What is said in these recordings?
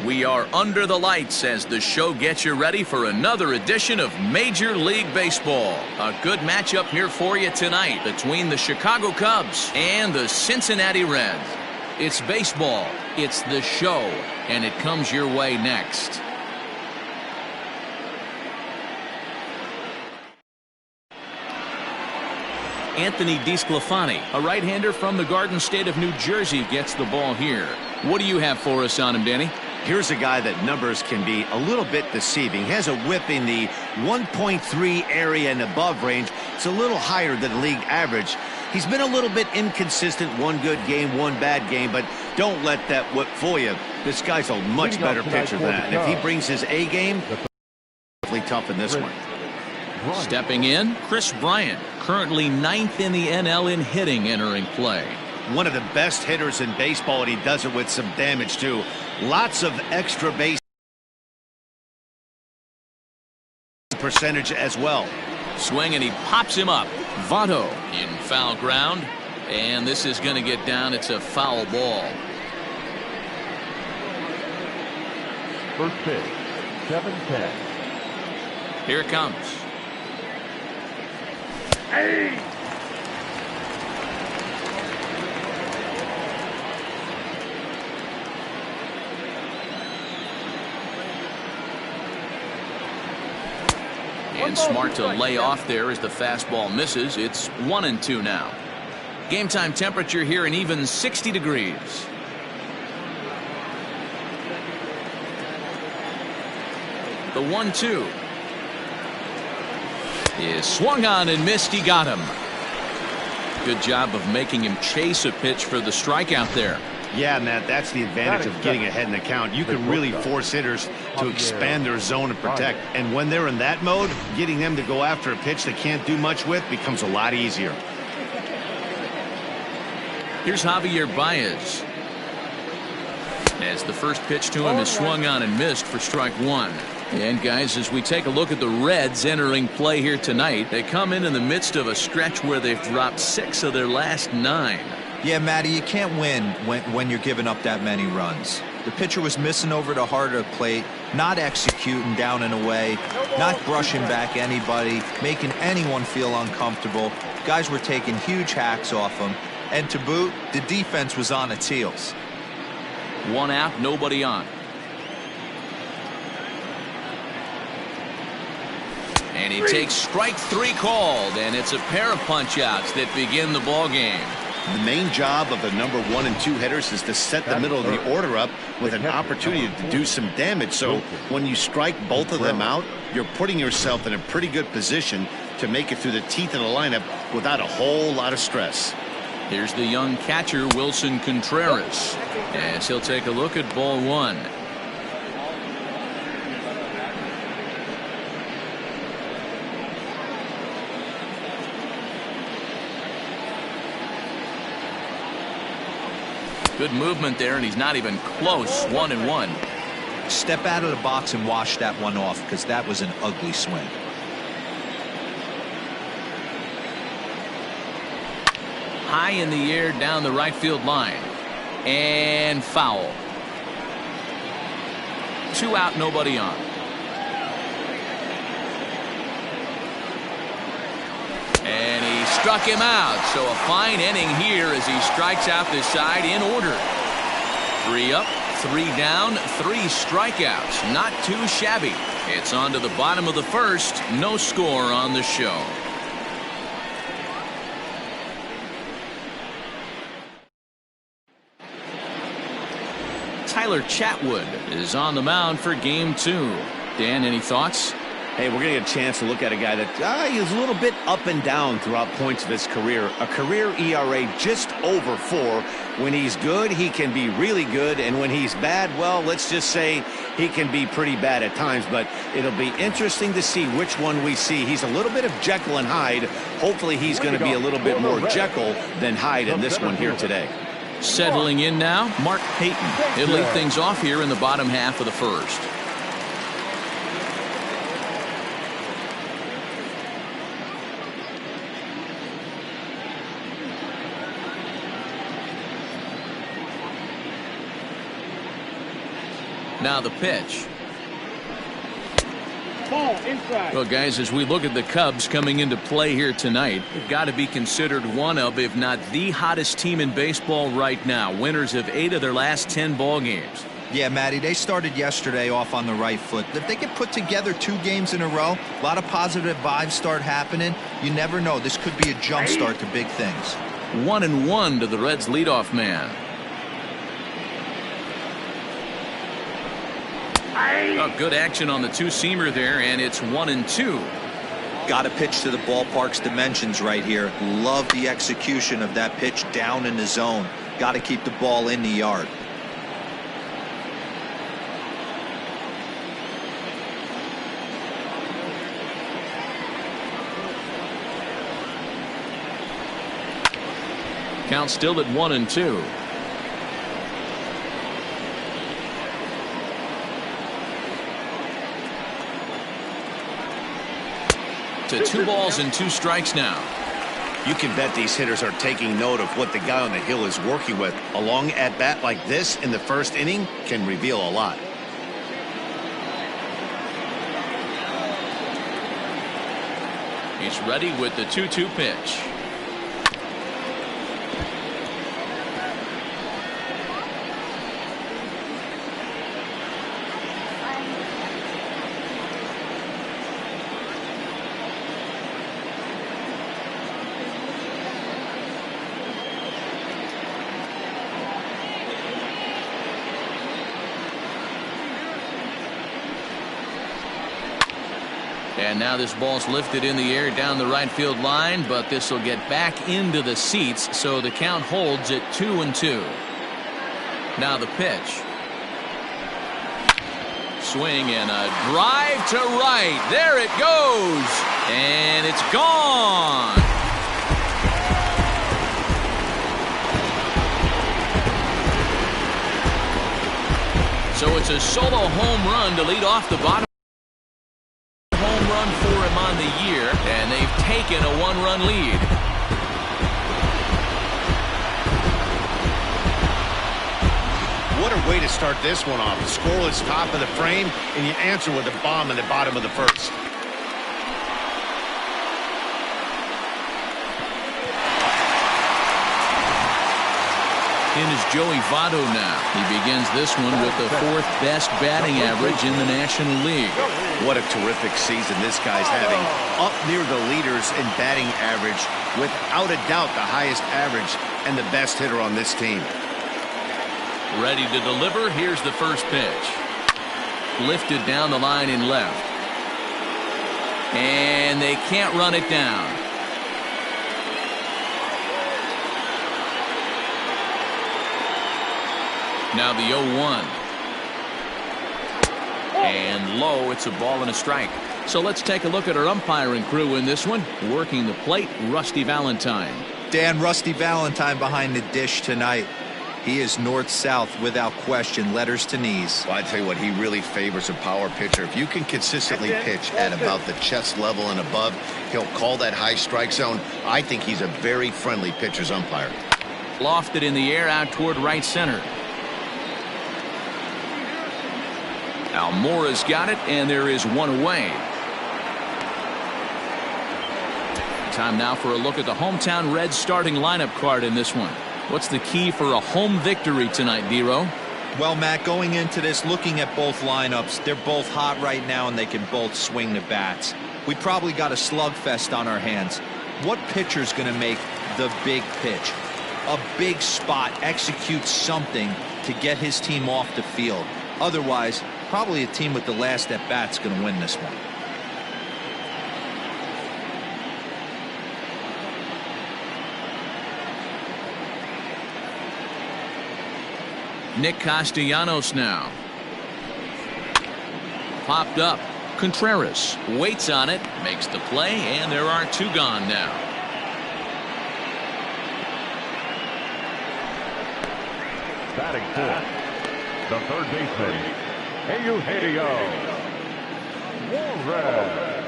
We are under the lights as the show gets you ready for another edition of Major League Baseball. A good matchup here for you tonight between the Chicago Cubs and the Cincinnati Reds. It's baseball, it's the show, and it comes your way next. Anthony DeSclafani, a right-hander from the Garden State of New Jersey, gets the ball here. What do you have for us on him, Danny? Here's a guy that numbers can be a little bit deceiving. He has a whip in the 1.3 area and above range. It's a little higher than league average. He's been a little bit inconsistent. One good game, one bad game, but don't let that whip fool you. This guy's a much better pitcher than that. And if he brings his A game, definitely tough in this one. Stepping in, Chris Bryant, currently 9th in the NL in hitting, entering play. One of the best hitters in baseball, and he does it with some damage too. Lots of extra base percentage as well. Swing, and he pops him up. Votto in foul ground, and this is going to get down. It's a foul ball. First pitch, 7-10. Here it comes. Hey! And smart to lay off there as the fastball misses. It's 1-2 now. Game time temperature here an even 60 degrees. The 1-2 is swung on and missed. He got him. Good job of making him chase a pitch for the strikeout there. Yeah, Matt, that's the advantage of getting ahead in the count. You can really force hitters to expand their zone and protect. And when they're in that mode, getting them to go after a pitch they can't do much with becomes a lot easier. Here's Javier Baez. As the first pitch to him is swung on and missed for strike one. And guys, as we take a look at the Reds entering play here tonight, they come in the midst of a stretch where they've dropped 6 of their last 9. Yeah, Matty, you can't win when you're giving up that many runs. The pitcher was missing over the heart of the plate, not executing down and away, not brushing back anybody, making anyone feel uncomfortable. Guys were taking huge hacks off him. And to boot, the defense was on its heels. One out, nobody on. And he takes strike 3 called, and it's a pair of punch-outs that begin the ball game. The main job of the number 1 and 2 hitters is to set the middle of the order up with an opportunity to do some damage. So when you strike both of them out, you're putting yourself in a pretty good position to make it through the teeth of the lineup without a whole lot of stress. Here's the young catcher, Wilson Contreras, as he'll take a look at ball 1. Good movement there, and he's not even close. 1-1. Step out of the box and wash that one off, because that was an ugly swing. High in the air down the right field line. And foul. 2 out, nobody on. And he struck him out. So a fine inning here as he strikes out this side in order. 3 up, 3 down, 3 strikeouts. Not too shabby. It's on to the bottom of the first. No score on the show. Tyler Chatwood is on the mound for game 2. Dan, any thoughts? Hey, we're going to get a chance to look at a guy that is a little bit up and down throughout points of his career. A career ERA just over 4. When he's good, he can be really good. And when he's bad, well, let's just say he can be pretty bad at times. But it'll be interesting to see which one we see. He's a little bit of Jekyll and Hyde. Hopefully he's going to be a little bit more Jekyll than Hyde in this one here today. Settling in now, Mark Payton. He'll lead things off here in the bottom half of the first. Now the pitch. Ball inside. Well, guys, as we look at the Cubs coming into play here tonight, they've got to be considered one of, if not the hottest team in baseball right now. Winners of 8 of their last 10 ball games. Yeah, Matty, they started yesterday off on the right foot. If they can put together 2 games in a row, a lot of positive vibes start happening. You never know. This could be a jump start to big things. 1-1 to the Reds leadoff man. Oh, good action on the two-seamer there, and it's 1-2. Got to pitch to the ballpark's dimensions right here. Love the execution of that pitch down in the zone. Got to keep the ball in the yard. Count still at 1-2. To 2 balls and 2 strikes now. You can bet these hitters are taking note of what the guy on the hill is working with. A long at-bat like this in the first inning can reveal a lot. He's ready with the 2-2 pitch. And now this ball's lifted in the air down the right field line, but this will get back into the seats, so the count holds at 2-2. Now the pitch. Swing and a drive to right. There it goes. And it's gone. So it's a solo home run to lead off the bottom. Home run for him on the year, and they've taken a 1-run lead. What a way to start this one off. Scoreless top of the frame, and you answer with a bomb in the bottom of the first. In is Joey Votto now. He begins this one with the 4th best batting average in the National League. What a terrific season this guy's having. Up near the leaders in batting average, without a doubt the highest average and the best hitter on this team. Ready to deliver. Here's the first pitch. Lifted down the line in left. And they can't run it down. Now the 0-1. And low, it's a ball and a strike. So let's take a look at our umpiring crew in this one. Working the plate, Rusty Valentine. Dan, Rusty Valentine behind the dish tonight. He is north-south without question, letters to knees. Well, I tell you what, he really favors a power pitcher. If you can consistently pitch at about the chest level and above, he'll call that high strike zone. I think he's a very friendly pitcher's umpire. Lofted in the air out toward right center. Almora's got it, and there is one away. Time now for a look at the hometown Reds starting lineup card in this one. What's the key for a home victory tonight, D-Row? Well, Matt, going into this, looking at both lineups, they're both hot right now, and they can both swing the bats. We probably got a slugfest on our hands. What pitcher's going to make the big pitch? A big spot, execute something to get his team off the field. Otherwise, probably a team with the last at bat's going to win this one. Nick Castellanos now. Popped up. Contreras waits on it, makes the play, and there are 2 gone now. Batting 4th, the third baseman, Eugenio Suarez.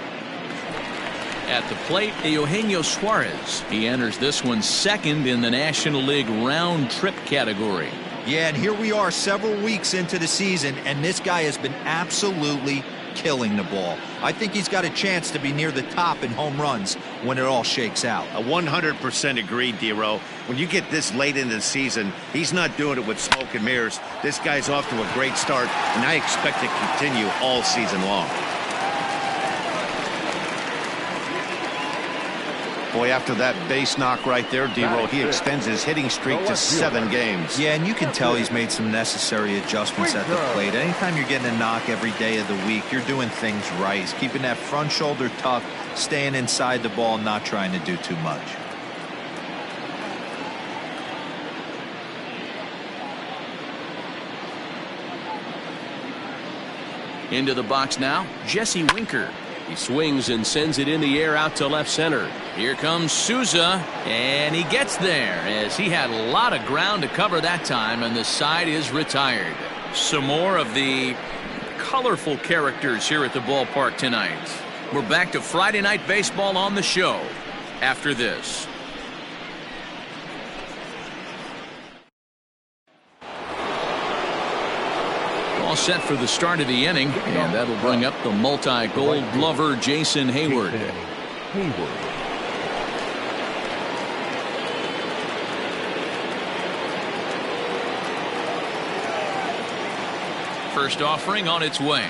At the plate, Eugenio Suarez. He enters this one second in the National League round trip category. Yeah, and here we are several weeks into the season, and this guy has been absolutely killing the ball. I think he's got a chance to be near the top in home runs when it all shakes out. 100% agree, D-Row. When you get this late into the season, he's not doing it with smoke and mirrors. This guy's off to a great start, and I expect it to continue all season long. Boy, after that base knock right there, D-Row, he extends his hitting streak to 7 games. Yeah, and you can tell he's made some necessary adjustments at the plate. Anytime you're getting a knock every day of the week, you're doing things right. He's keeping that front shoulder tough, staying inside the ball, not trying to do too much. Into the box now, Jesse Winker. He swings and sends it in the air out to left center. Here comes Souza, and he gets there as he had a lot of ground to cover that time, and the side is retired. Some more of the colorful characters here at the ballpark tonight. We're back to Friday Night Baseball on the show after this. All set for the start of the inning, and that'll bring up the multi-gold glover Jason Hayward. First offering on its way.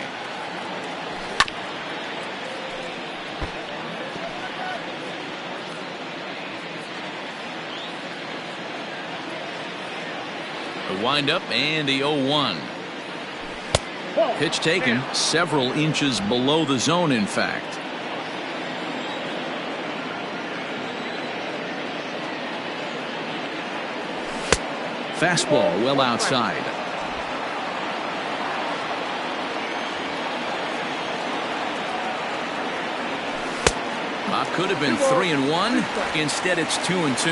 The windup and the 0-1. Pitch taken several inches below the zone, in fact. Fastball well outside. Could have been 3-1. Instead, it's 2-2.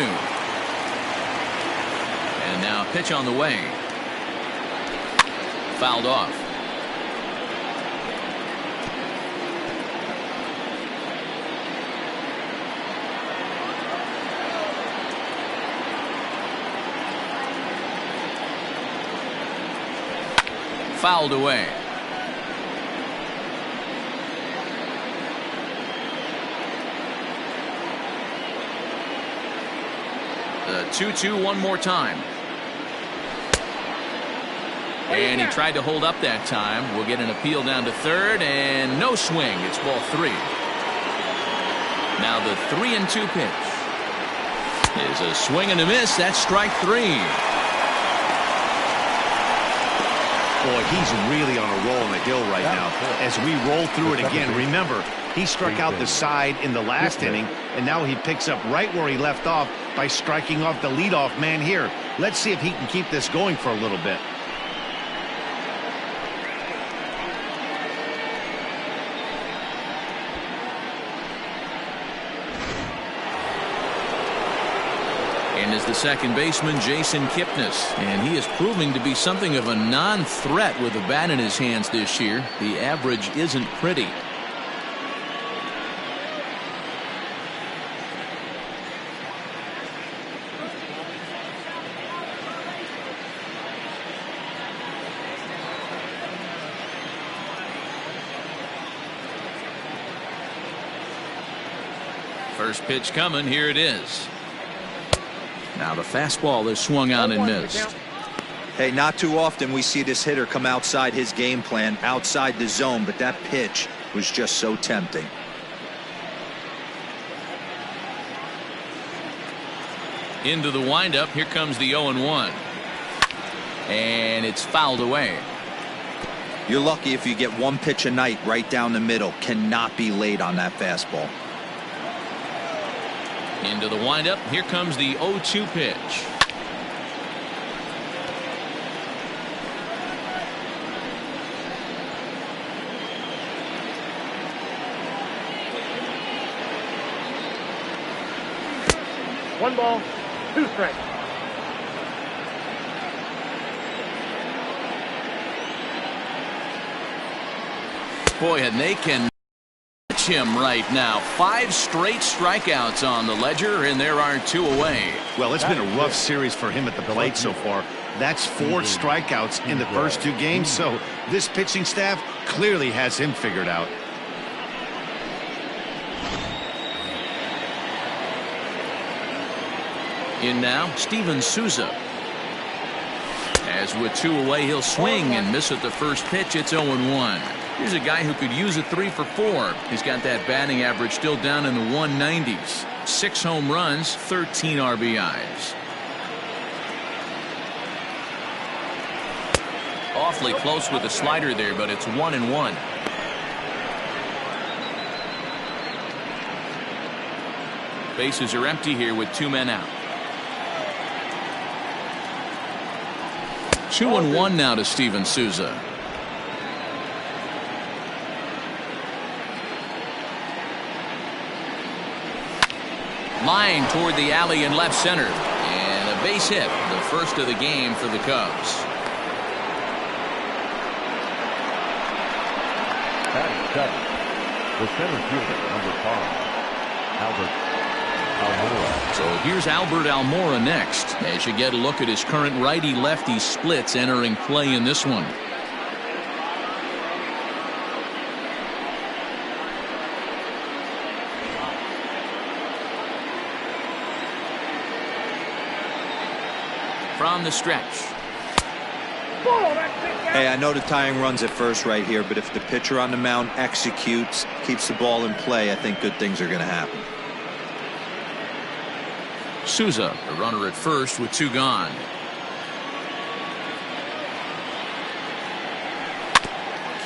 And now pitch on the way. Fouled off. Fouled away. The 2-2 one more time. And he tried to hold up that time. We'll get an appeal down to third, and no swing. It's ball 3. Now the 3-2 pitch is a swing and a miss. That's strike 3. Boy, he's really on a roll on the hill right now. As we roll through it again, remember, he struck out the side in the last inning, and now he picks up right where he left off by striking off the leadoff man here. Let's see if he can keep this going for a little bit. And is the second baseman, Jason Kipnis. And he is proving to be something of a non-threat with a bat in his hands this year. The average isn't pretty. First pitch coming. Here it is. Now the fastball is swung on and missed. Hey, not too often we see this hitter come outside his game plan, outside the zone, but that pitch was just so tempting. Into the windup. Here comes the 0-1. And it's fouled away. You're lucky if you get one pitch a night right down the middle. Cannot be late on that fastball. Into the windup. Here comes the 0-2 pitch. One ball, 2 strikes. Boy, and they can him right now. 5 straight strikeouts on the ledger, and there are 2 away. Well, it's been a rough series for him at the plate so far. That's 4 strikeouts in the first 2 games, so this pitching staff clearly has him figured out. In now, Steven Souza. As with 2 away, he'll swing and miss at the first pitch. It's 0-1. Here's a guy who could use a 3 for 4. He's got that batting average still down in the 190s. 6 home runs, 13 RBIs. Awfully close with the slider there, but it's 1-1. Bases are empty here with 2 men out. 2-1 now to Steven Souza. Line toward the alley in left center. And a base hit, the first of the game for the Cubs. The center fielder, number 5, Albert Almora. So here's Albert Almora next, as you get a look at his current righty-lefty splits entering play in this one. From the stretch. Hey, I know the tying runs at first right here, but if the pitcher on the mound executes, keeps the ball in play, I think good things are going to happen. Souza, a runner at first with 2 gone.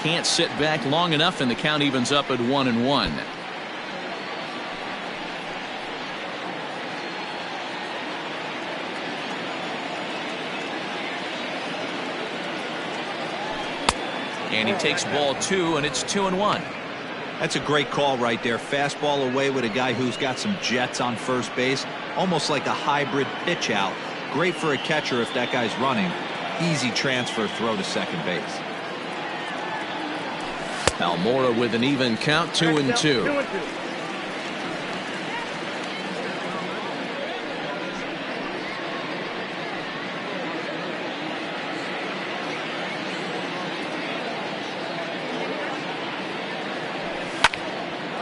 Can't sit back long enough, and the count evens up at 1-1. And he takes ball 2, and it's 2-1. That's a great call right there. Fastball away with a guy who's got some jets on first base. Almost like a hybrid pitch out. Great for a catcher if that guy's running. Easy transfer throw to second base. Almora with an even count, 2-2.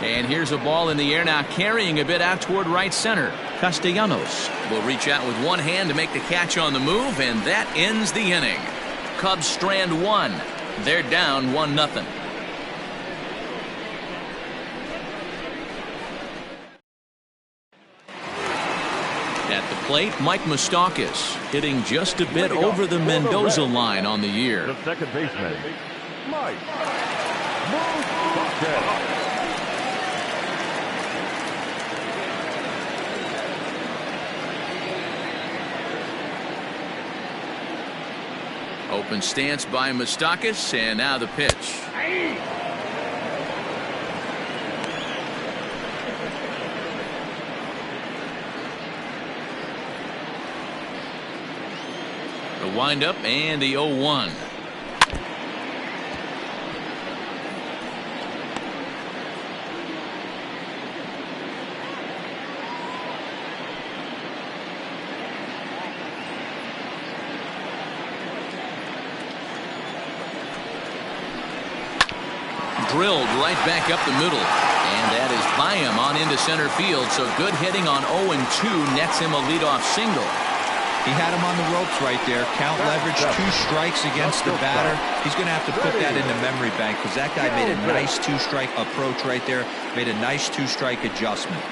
And here's a ball in the air now, carrying a bit out toward right center. Castellanos will reach out with one hand to make the catch on the move, and that ends the inning. Cubs strand 1. They're down 1-0. At the plate, Mike Moustakas hitting just a bit over the Mendoza line on the year. The second baseman, Mike Moustakas. Open stance by Moustakas, and now the pitch. The windup and the 0-1. Drilled right back up the middle, and that is by him on into center field. So good hitting on 0-2 nets him a leadoff single. He had him on the ropes right there. Count leverage, 2 strikes against the batter. He's going to have to put that in the memory bank, because that guy made a nice 2-strike approach right there. Made a nice 2-strike adjustment.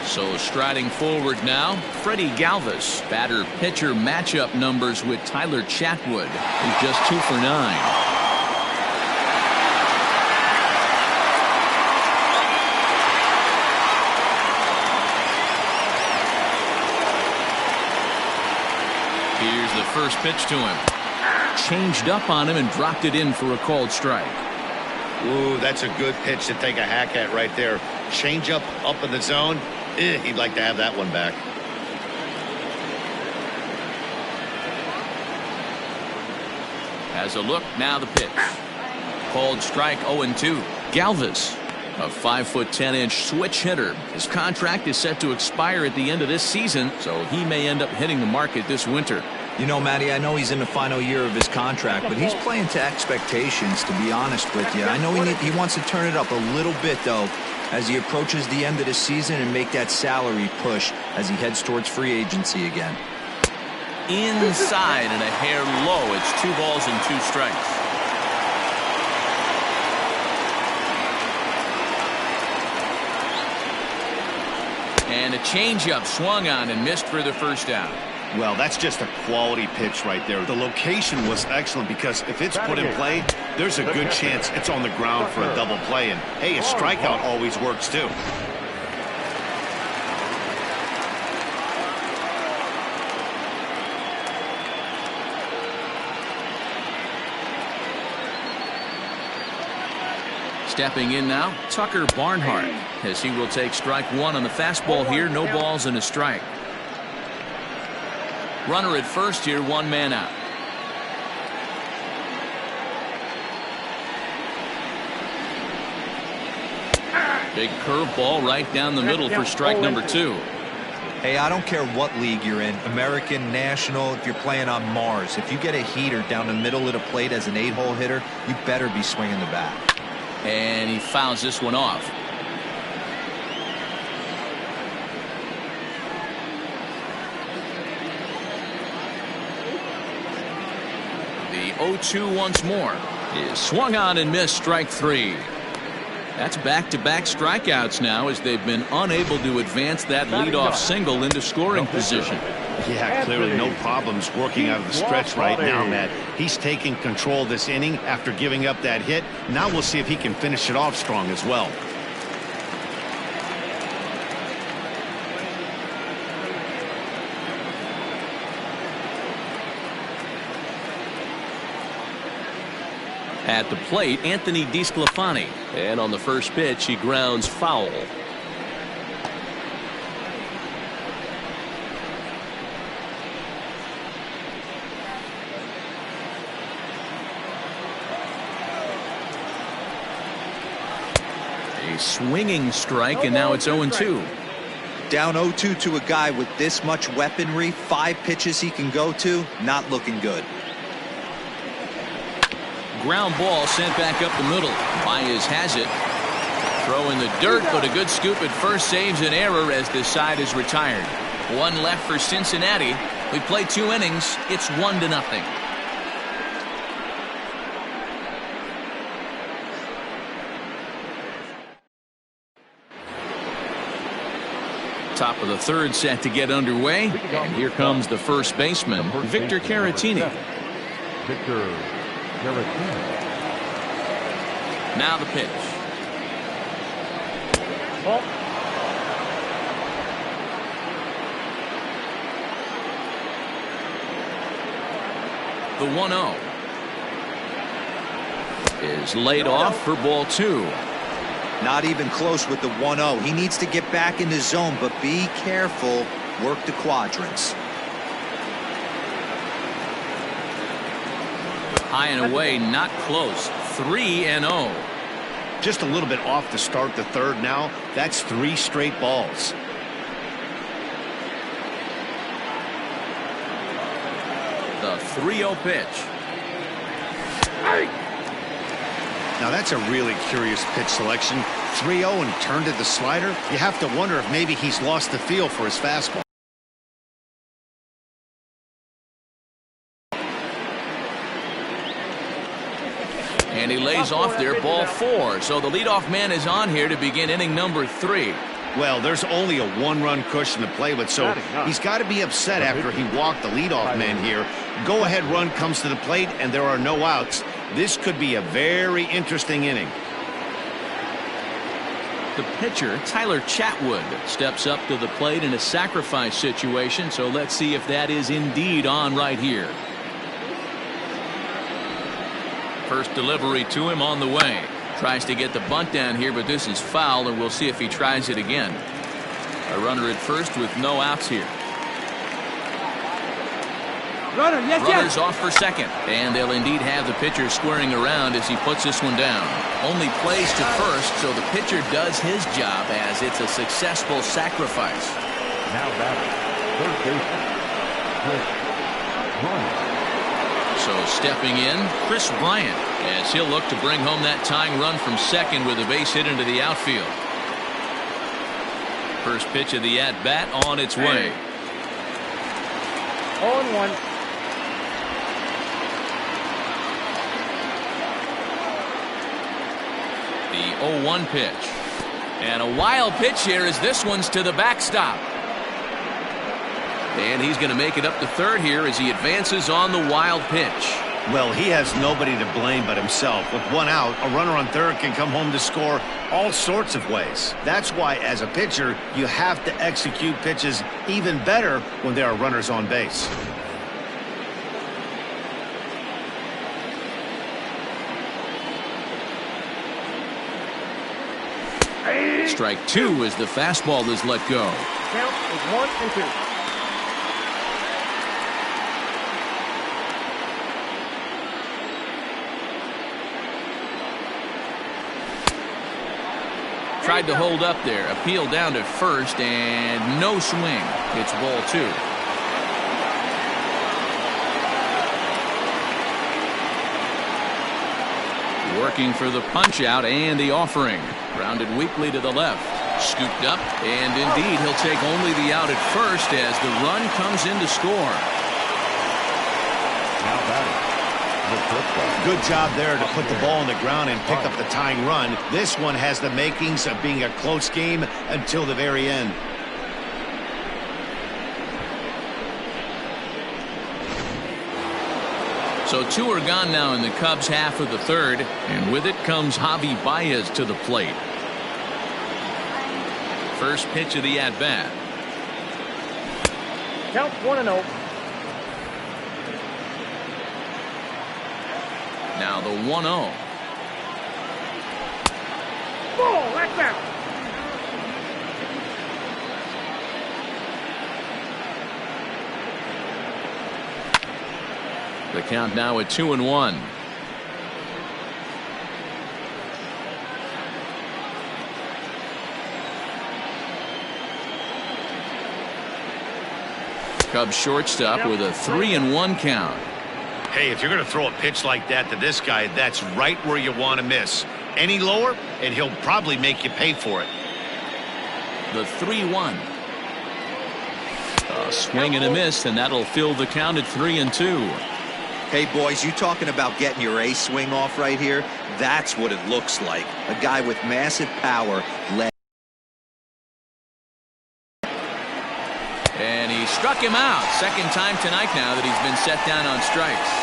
So striding forward now, Freddie Galvis. Batter-pitcher matchup numbers with Tyler Chatwood, who's just 2 for 9. Here's the first pitch to him. Changed up on him and dropped it in for a called strike. Ooh, that's a good pitch to take a hack at right there. Change up in the zone. He'd like to have that one back. Has a look, now the pitch. Called strike 0-2. Galvis, a 5'10" switch hitter. His contract is set to expire at the end of this season, so he may end up hitting the market this winter. You know, Matty, I know he's in the final year of his contract, but he's playing to expectations, to be honest with you. I know he wants to turn it up a little bit, though, as he approaches the end of the season and make that salary push as he heads towards free agency again. Inside and a hair low. It's 2 balls and 2 strikes. And a changeup swung on and missed for the first out. Well, that's just a quality pitch right there. The location was excellent because if it's put in play, there's a good chance it's on the ground for a double play. And, hey, a strikeout always works, too. Stepping in now, Tucker Barnhart, as he will take strike 1 on the fastball here. No balls and a strike. Runner at first here, 1 man out. Big curveball right down the middle for strike number 2. Hey, I don't care what league you're in, American, National, if you're playing on Mars. If you get a heater down the middle of the plate as an 8-hole hitter, you better be swinging the bat. And he fouls this one off. The 0-2 once more is swung on and missed, strike 3. That's back-to-back strikeouts now as they've been unable to advance that leadoff single into scoring position. Yeah, clearly no problems working out of the stretch right now, Matt. He's taking control of this inning after giving up that hit. Now we'll see if he can finish it off strong as well. At the plate, Anthony DeSclafani. And on the first pitch, he grounds foul. A swinging strike, and now it's 0-2. Down 0-2 to a guy with this much weaponry, 5 pitches he can go to, not looking good. Ground ball sent back up the middle. Baez has it. Throw in the dirt, but a good scoop at first saves an error as this side is retired. 1 left for Cincinnati. We played 2 innings. It's 1-0. Top of the 3rd set to get underway. And here comes the first baseman, Victor Caratini. Victor Caratini. Now the pitch. The 1-0 is laid off for ball 2. Not even close with the 1-0. He needs to get back in the zone, but be careful. Work the quadrants. High and away, not close. 3-0. Just a little bit off to start the 3rd now. That's 3 straight balls. The 3-0 pitch. Now that's a really curious pitch selection. 3-0 and turned to the slider. You have to wonder if maybe he's lost the feel for his fastball. And he lays off there, ball 4. So the leadoff man is on here to begin inning number 3. Well, there's only a 1-run cushion to play with, so he's got to be upset after he walked the leadoff man here. Go-ahead run comes to the plate, and there are no outs. This could be a very interesting inning. The pitcher, Tyler Chatwood, steps up to the plate in a sacrifice situation, so let's see if that is indeed on right here. First delivery to him on the way. Tries to get the bunt down here, but this is foul, and we'll see if he tries it again. A runner at first with no outs here. Runner, yes, Runners off for second. And they'll indeed have the pitcher squaring around as he puts this one down. Only plays to first, so the pitcher does his job as it's a successful sacrifice. Now batting, third baseman, Chris Bryant. So stepping in, Chris Bryant, as he'll look to bring home that tying run from second with a base hit into the outfield. First pitch of the at-bat on its way. 0-1. The 0-1 pitch. And a wild pitch here as this one's to the backstop. And he's going to make it up to third here as he advances on the wild pitch. Well, he has nobody to blame but himself. With one out, a runner on third can come home to score all sorts of ways. That's why, as a pitcher, you have to execute pitches even better when there are runners on base. Strike two as the fastball is let go. Count is 1-2. Tried to hold up there. Appeal down to first and no swing. It's ball two. Working for the punch out and the offering. Grounded weakly to the left. Scooped up and indeed he'll take only the out at first as the run comes in to score. Now batting, the football. Good job there to put the ball on the ground and pick up the tying run. This one has the makings of being a close game until the very end. So two are gone now in the Cubs half of the third, and with it comes Javi Baez to the plate. First pitch of the at-bat. Count 1-0. Now the 1-0. Ball, that's out. The count now at 2-1. Cubs shortstop with a 3-1 count. Hey, if you're going to throw a pitch like that to this guy, that's right where you want to miss. Any lower, and he'll probably make you pay for it. The 3-1. A swing and a miss, and that'll fill the count at 3-2. Hey, boys, you talking about getting your ace swing off right here? That's what it looks like. A guy with massive power led. And he struck him out. Second time tonight now that he's been set down on strikes.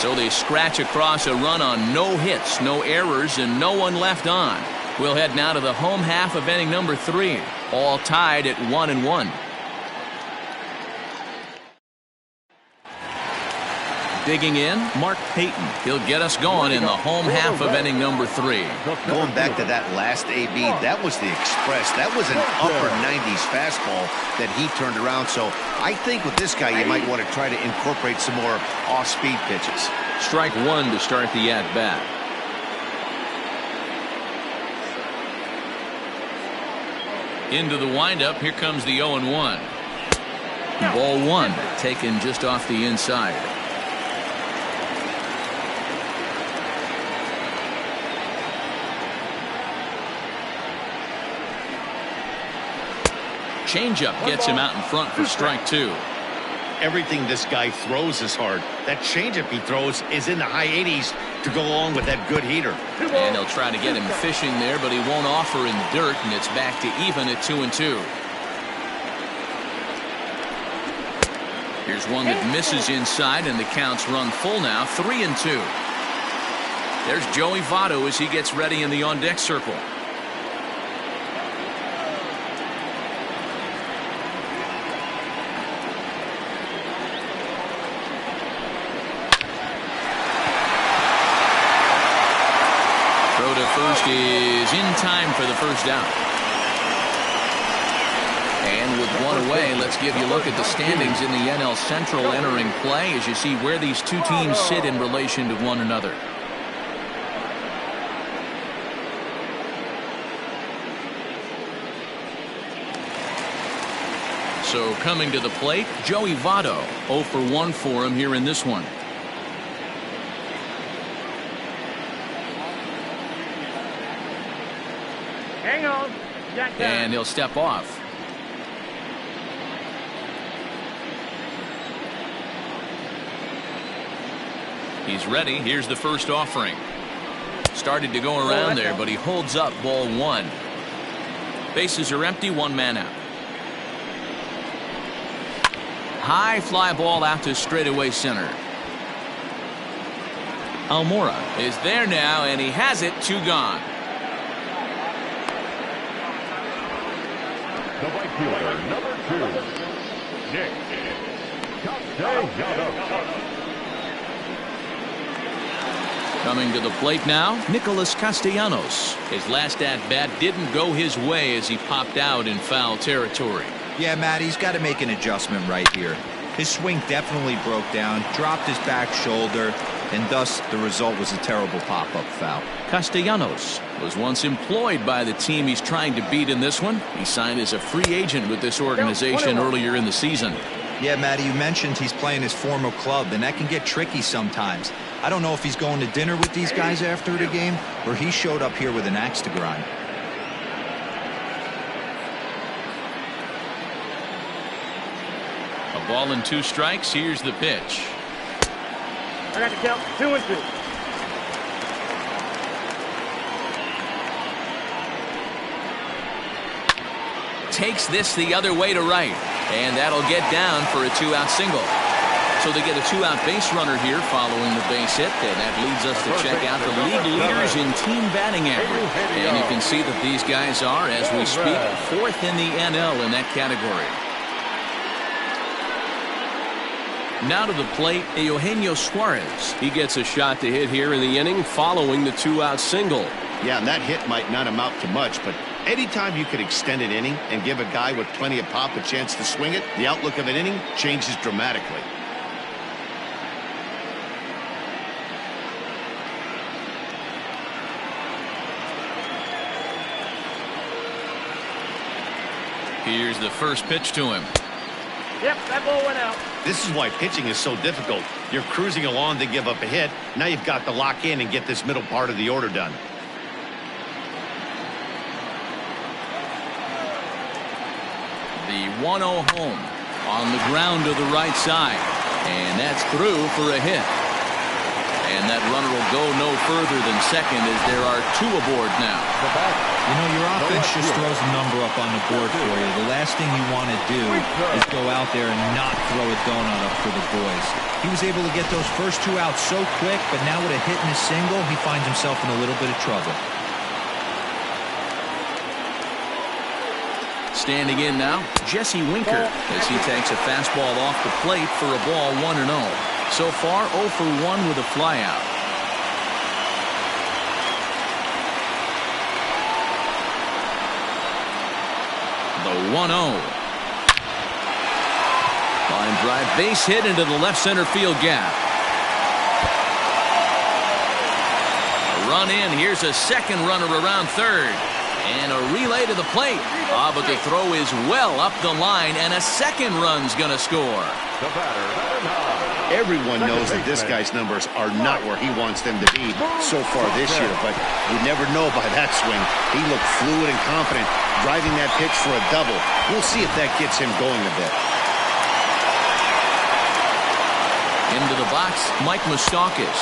So they scratch across a run on no hits, no errors, and no one left on. We'll head now to the home half of inning number 3. All tied at 1-1. Digging in, Mark Payton. He'll get us going in the home half of inning number 3. Going back to that last AB, that was the express. That was an upper 90s fastball that he turned around. So I think with this guy, you might want to try to incorporate some more off-speed pitches. Strike one to start the at-bat. Into the windup, here comes the 0-1. Ball one, taken just off the inside. Changeup gets him out in front for strike two. Everything this guy throws is hard. That changeup he throws is in the high 80s to go along with that good heater. And they'll try to get him fishing there, but he won't offer in the dirt, and it's back to even at 2-2. Here's one that misses inside, and the count's run full now, 3-2. There's Joey Votto as he gets ready in the on-deck circle. First is in time for the first out. And with one away, let's give you a look at the standings in the NL Central entering play as you see where these two teams sit in relation to one another. So coming to the plate, Joey Votto. 0 for 1 for him here in this one. Hang on. And he'll step off. He's ready. Here's the first offering. Started to go around there, but he holds up ball 1. Bases are empty, 1 man out. High fly ball out to straightaway center. Almora is there now, and he has it. 2 gone. The right fielder, number 2, Nick Castellanos. Coming to the plate now, Nicholas Castellanos. His last at-bat didn't go his way as he popped out in foul territory. Yeah, Matt, he's got to make an adjustment right here. His swing definitely broke down, dropped his back shoulder, and thus the result was a terrible pop-up foul. Castellanos was once employed by the team he's trying to beat in this one. He signed as a free agent with this organization earlier in the season. Yeah, Matty, you mentioned he's playing his former club, and that can get tricky sometimes. I don't know if he's going to dinner with these guys after the game, or he showed up here with an axe to grind. A ball and 2 strikes. Here's the pitch. I got to count 2 and 2. Takes this the other way to right, and that'll get down for a 2-out single. So they get a 2-out base runner here following the base hit, and that leads us to check out the league leaders in team batting average. And you can see that these guys are, as we speak, 4th in the NL in that category. Now to the plate, Eugenio Suarez. He gets a shot to hit here in the inning following the 2-out single. Yeah, and that hit might not amount to much, but anytime you could extend an inning and give a guy with plenty of pop a chance to swing it, the outlook of an inning changes dramatically. Here's the first pitch to him. Yep, that ball went out. This is why pitching is so difficult. You're cruising along to give up a hit. Now you've got to lock in and get this middle part of the order done. The 1-0 home on the ground to the right side. And that's through for a hit. And that runner will go no further than second as there are 2 aboard now. You know, your offense just throws a number up on the board for you. The last thing you want to do is go out there and not throw a donut up for the boys. He was able to get those first 2 outs so quick, but now with a hit and a single, he finds himself in a little bit of trouble. Standing in now, Jesse Winker as he takes a fastball off the plate for a ball 1-0. So far 0 for 1 with a flyout. The 1-0. Line drive base hit into the left center field gap. A run in. Here's a second runner around third. And a relay to the plate. But the throw is well up the line, and a second run's going to score. The batter, number 9. Everyone knows that this guy's numbers are not where he wants them to be so far this year, but you never know by that swing. He looked fluid and confident, driving that pitch for a double. We'll see if that gets him going a bit. Into the box, Mike Moustakas.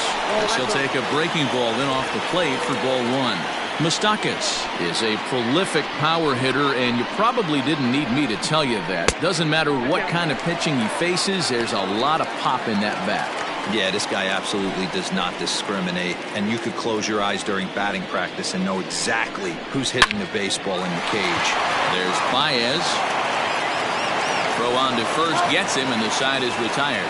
He'll take a breaking ball in off the plate for ball 1. Moustakas is a prolific power hitter, and you probably didn't need me to tell you that. Doesn't matter what kind of pitching he faces, there's a lot of pop in that bat. Yeah, this guy absolutely does not discriminate, and you could close your eyes during batting practice and know exactly who's hitting the baseball in the cage. There's Baez. Throw on to first gets him, and the side is retired.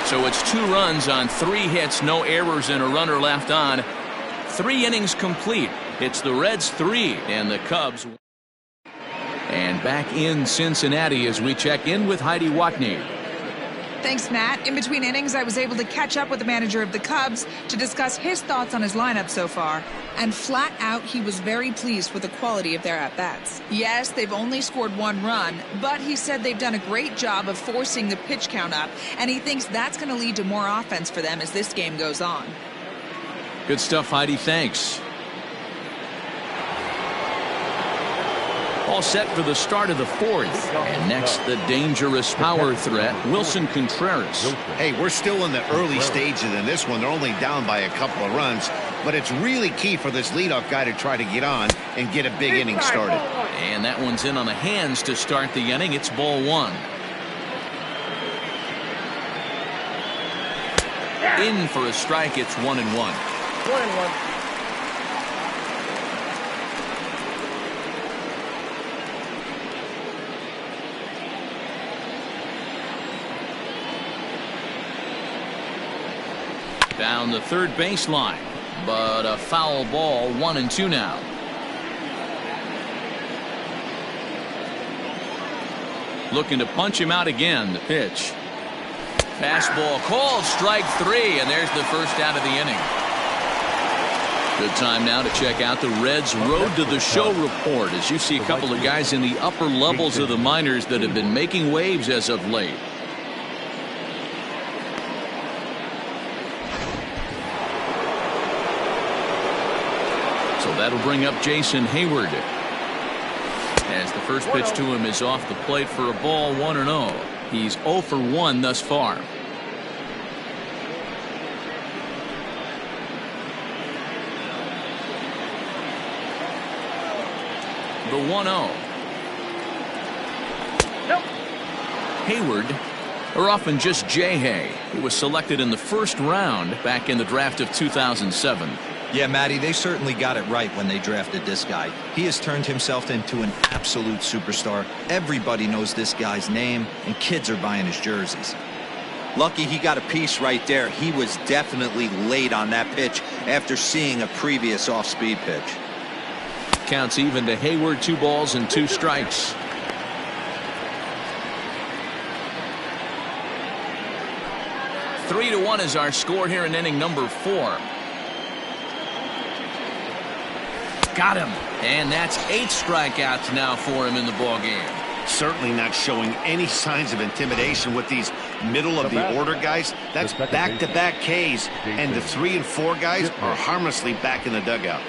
So it's 2 runs on 3 hits, no errors, and a runner left on. 3 innings complete. It's the Reds 3 and the Cubs. And back in Cincinnati as we check in with Heidi Watney. Thanks, Matt. In between innings, I was able to catch up with the manager of the Cubs to discuss his thoughts on his lineup so far. And flat out, he was very pleased with the quality of their at-bats. Yes, they've only scored 1 run, but he said they've done a great job of forcing the pitch count up, and he thinks that's going to lead to more offense for them as this game goes on. Good stuff, Heidi. Thanks. All set for the start of the 4th. And next, the dangerous power threat, Wilson Contreras. Hey, we're still in the early stages in this one. They're only down by a couple of runs, but it's really key for this leadoff guy to try to get on and get a big inning started. And that one's in on the hands to start the inning. It's ball 1. In for a strike. It's 1-1. 1-1. Down the third baseline, but a foul ball. 1-2 now. Looking to punch him out again. The pitch. Fastball called, strike 3, and there's the first out of the inning. Good time now to check out the Reds' Road to the Show report as you see a couple of guys in the upper levels of the minors that have been making waves as of late. So that'll bring up Jason Hayward. As the first pitch to him is off the plate for a ball. 1-0. He's 0 for 1 thus far. The 1-0. Nope. Hayward, or often just J-Hay, who was selected in the first round back in the draft of 2007. Yeah, Matty, they certainly got it right when they drafted this guy. He has turned himself into an absolute superstar. Everybody knows this guy's name, and kids are buying his jerseys. Lucky he got a piece right there. He was definitely late on that pitch after seeing a previous off-speed pitch. Counts even to Hayward. 2 balls and 2 strikes. Three to 1 is our score here in inning number 4. Got him. And that's 8 strikeouts now for him in the ball game. Certainly not showing any signs of intimidation with these middle of the order guys. That's back-to-back Ks, and the 3 and 4 guys are harmlessly back in the dugout.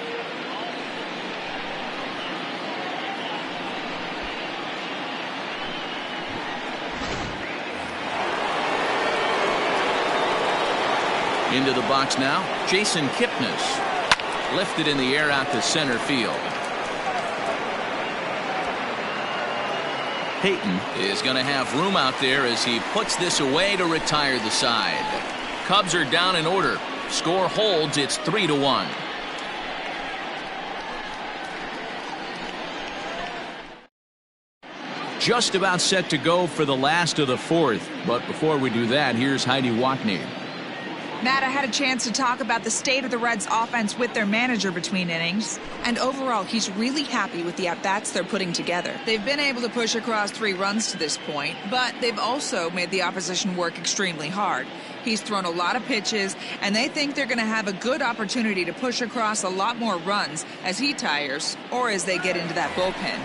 Into the box now, Jason Kipnis. Lifted in the air out to center field. Peyton is going to have room out there as he puts this away to retire the side. Cubs are down in order. Score holds. It's 3-1. Just about set to go for the last of the 4th. But before we do that, here's Heidi Watney. Matt, I had a chance to talk about the state of the Reds' offense with their manager between innings, and overall, he's really happy with the at-bats they're putting together. They've been able to push across 3 runs to this point, but they've also made the opposition work extremely hard. He's thrown a lot of pitches, and they think they're going to have a good opportunity to push across a lot more runs as he tires or as they get into that bullpen.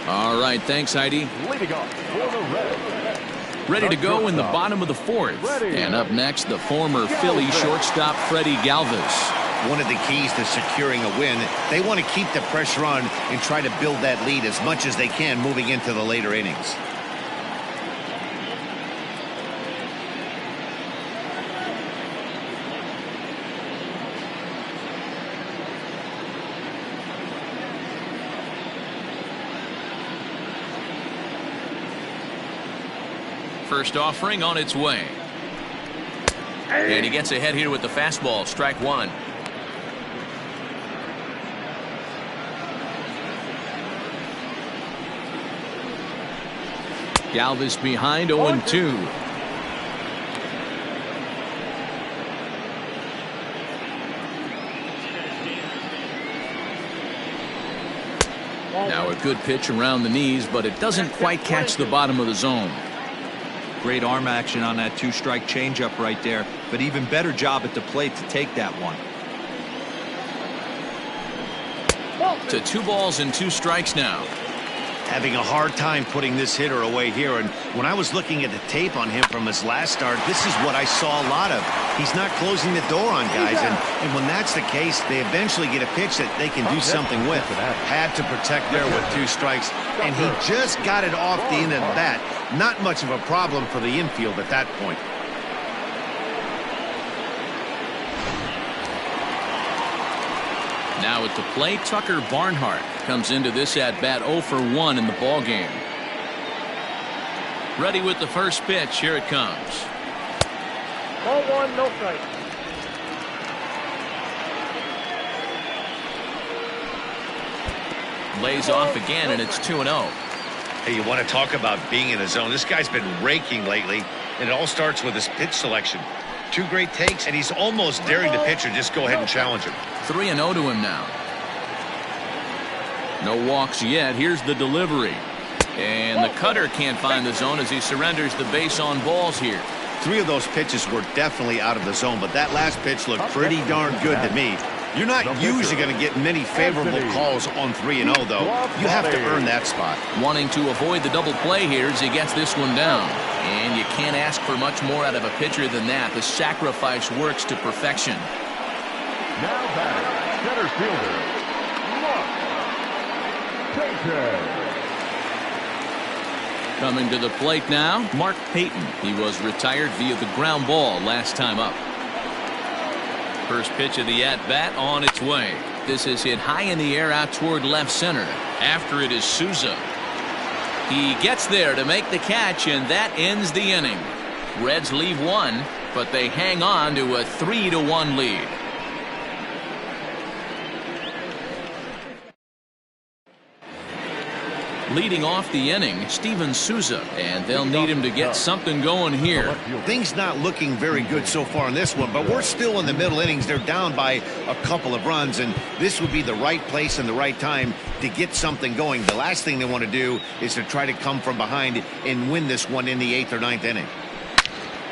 All right, thanks, Heidi. Leading off for the Reds. Ready to go in the bottom of the 4th. And up next, the former Philly shortstop Freddie Galvis. One of the keys to securing a win, they want to keep the pressure on and try to build that lead as much as they can moving into the later innings. First offering on its way. And he gets ahead here with the fastball. Strike 1. Galvis behind 0-2. Now a good pitch around the knees, but it doesn't quite catch the bottom of the zone. Great arm action on that two-strike changeup right there, but even better job at the plate to take that one. To 2 balls and 2 strikes now. Having a hard time putting this hitter away here, and when I was looking at the tape on him from his last start, this is what I saw a lot of. He's not closing the door on guys, and when that's the case, they eventually get a pitch that they can do something with. Had to protect there with 2 strikes, and he just got it off the end of the bat. Not much of a problem for the infield at that point. Now at the plate, Tucker Barnhart comes into this at-bat 0 for 1 in the ballgame. Ready with the first pitch. Here it comes. Ball 1, no strike. Lays off again, and it's 2-0. Hey, you want to talk about being in the zone? This guy's been raking lately, and it all starts with his pitch selection. 2 great takes, and he's almost daring the pitcher just go ahead and challenge him. 3-0 to him now. No walks yet. Here's the delivery. And the cutter can't find the zone as he surrenders the base on balls here. 3 of those pitches were definitely out of the zone, but that last pitch looked pretty darn good to me. You're not usually going to get many favorable calls on 3-0, though. You have to earn that spot. Wanting to avoid the double play here as he gets this one down. And you can't ask for much more out of a pitcher than that. The sacrifice works to perfection. Now batting, center fielder, Mark Payton. Coming to the plate now, Mark Payton. He was retired via the ground ball last time up. First pitch of the at-bat on its way. This is hit high in the air out toward left center. After it is Souza. He gets there to make the catch, and that ends the inning. Reds leave 1, but they hang on to a 3-1 lead. Leading off the inning, Steven Souza, and they'll need him to get something going here. Things not looking very good so far in this one, but we're still in the middle innings. They're down by a couple of runs, and this would be the right place and the right time to get something going. The last thing they want to do is to try to come from behind and win this one in the 8th or 9th inning.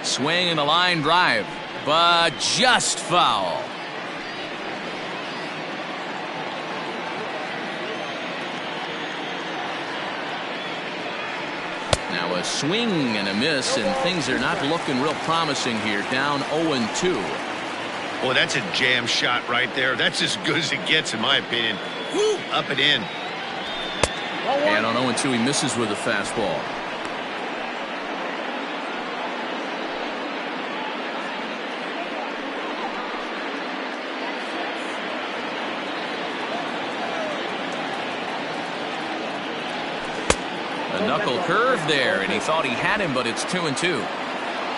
Swing and a line drive, but just foul. Now a swing and a miss, and things are not looking real promising here. Down 0-2. Well, that's a jam shot right there. That's as good as it gets, in my opinion. Woo, up and in. And on 0-2, he misses with a fastball. A knuckle curve there, and he thought he had him, but it's 2-2.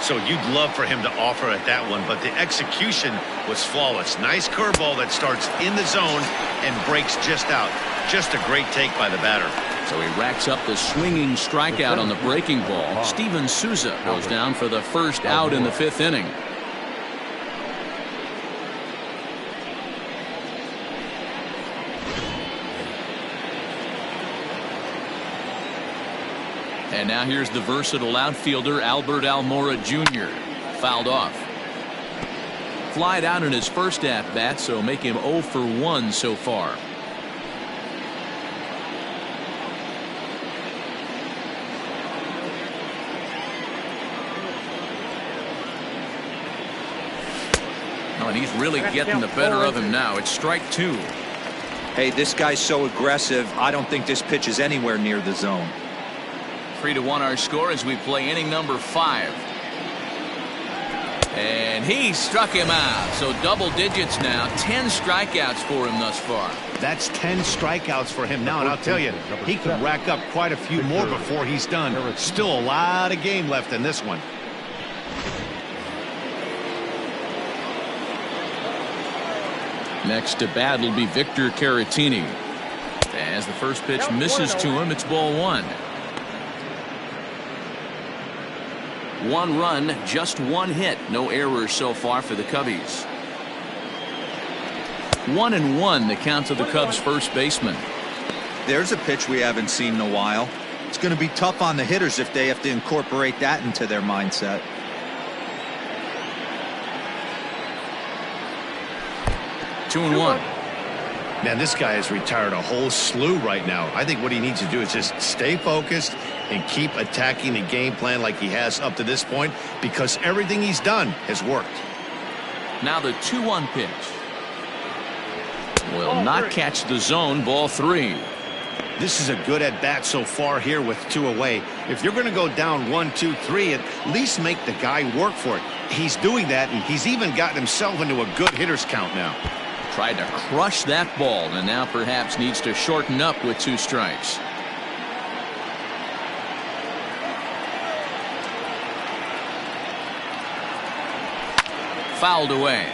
So you'd love for him to offer at that one, but the execution was flawless. Nice curveball that starts in the zone and breaks just out. Just a great take by the batter. So he racks up the swinging strikeout on the breaking ball. Steven Souza goes down for the first out in the 5th inning. And now here's the versatile outfielder Albert Almora Jr. Fouled off. Flied out in his first at-bat, so make him 0 for 1 so far. Oh, and he's really getting the better of him now. It's strike 2. Hey, this guy's so aggressive. I don't think this pitch is anywhere near the zone. 3-1 our score as we play inning number 5. And he struck him out. So double digits now. 10 strikeouts for him thus far. That's 10 strikeouts for him now, and I'll tell you, he could rack up quite a few more before he's done. Still a lot of game left in this one. Next to bat will be Victor Caratini. As the first pitch misses to him, it's ball 1. 1 run, just 1 hit. No errors so far for the Cubbies. 1-1 the count to the Cubs first baseman. There's a pitch we haven't seen in a while. It's going to be tough on the hitters if they have to incorporate that into their mindset. Two and one. Man, this guy has retired a whole slew right now. I think what he needs to do is just stay focused and keep attacking the game plan like he has up to this point, because everything he's done has worked. Now the 2-1 pitch. Will not catch the zone. Ball 3. This is a good at-bat so far here with 2 away. If you're going to go down 1, 2, 3, at least make the guy work for it. He's doing that, and he's even gotten himself into a good hitter's count now. Tried to crush that ball, and now perhaps needs to shorten up with 2 strikes. Fouled away.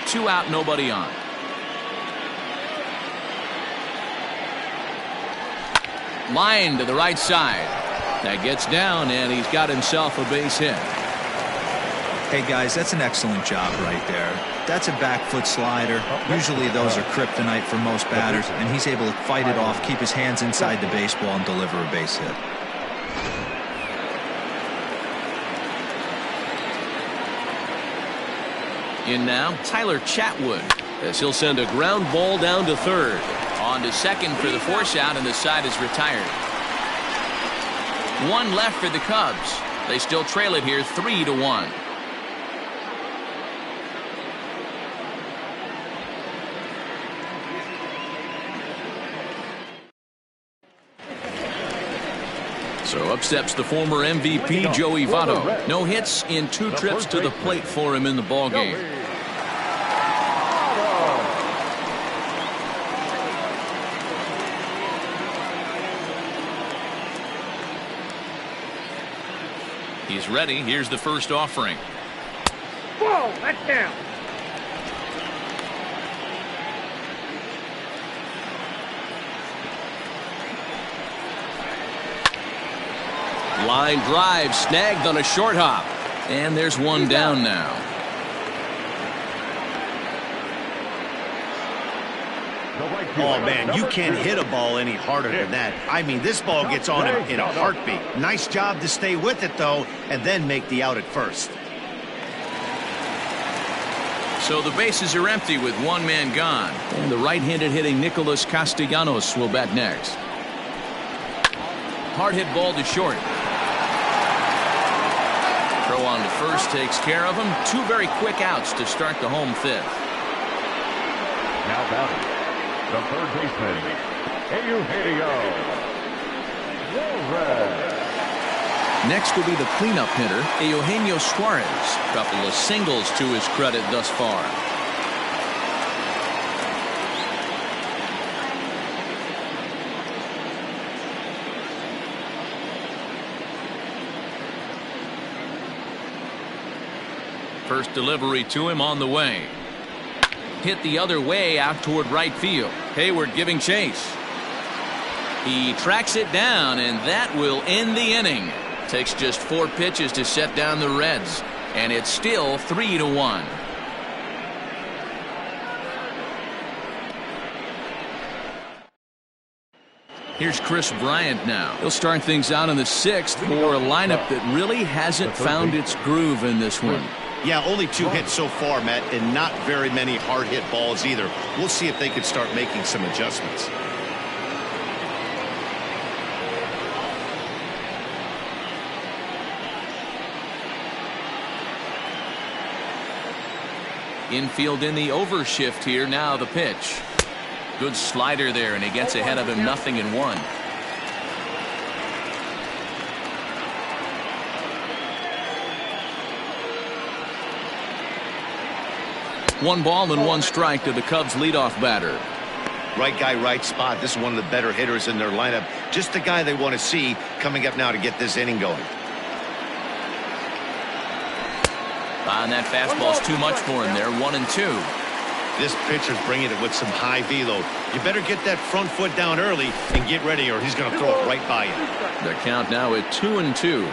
Two out, nobody on. Line to the right side. That gets down, and he's got himself a base hit. Hey guys, that's an excellent job right there. That's a back foot slider. Usually those are kryptonite for most batters, and he's able to fight it off, keep his hands inside the baseball, and deliver a base hit. In now, Tyler Chatwood, as he'll send a ground ball down to third. On to second for the force out, and the side is retired. 1 left for the Cubs. They still trail it here 3-1. So up steps the former MVP Joey Votto. No hits in 2 trips to the plate for him in the ballgame. He's ready. Here's the first offering. Whoa, that's down. Line drive snagged on a short hop. And there's one down now. Oh, man, you can't hit a ball any harder than that. I mean, this ball gets on him in a heartbeat. Nice job to stay with it, though, and then make the out at first. So the bases are empty with 1 man gone. And the right-handed hitting Nicholas Castellanos will bat next. Hard hit ball to short. Throw on to first takes care of him. 2 very quick outs to start the home 5th. Now batting, the third baseman, Eugenio Suarez. Next will be the cleanup hitter, Eugenio Suarez. Couple of singles to his credit thus far. First delivery to him on the way. Hit the other way out toward right field. Hayward giving chase. He tracks it down, and that will end the inning. Takes just 4 pitches to set down the Reds, and it's still 3-1. Here's Chris Bryant now. He'll start things out in the 6th for a lineup that really hasn't found its groove in this one. Yeah, only 2 hits so far, Matt, and not very many hard hit balls either. We'll see if they can start making some adjustments. Infield in the overshift here. Now the pitch. Good slider there, and he gets ahead of him 0-1. 1 ball and 1 strike to the Cubs leadoff batter. Right guy, right spot. This is one of the better hitters in their lineup. Just the guy they want to see coming up now to get this inning going. And that fastball's too much for him there. 1-2. This pitcher's bringing it with some high velo. You better get that front foot down early and get ready, or he's going to throw it right by you. The count now at 2-2.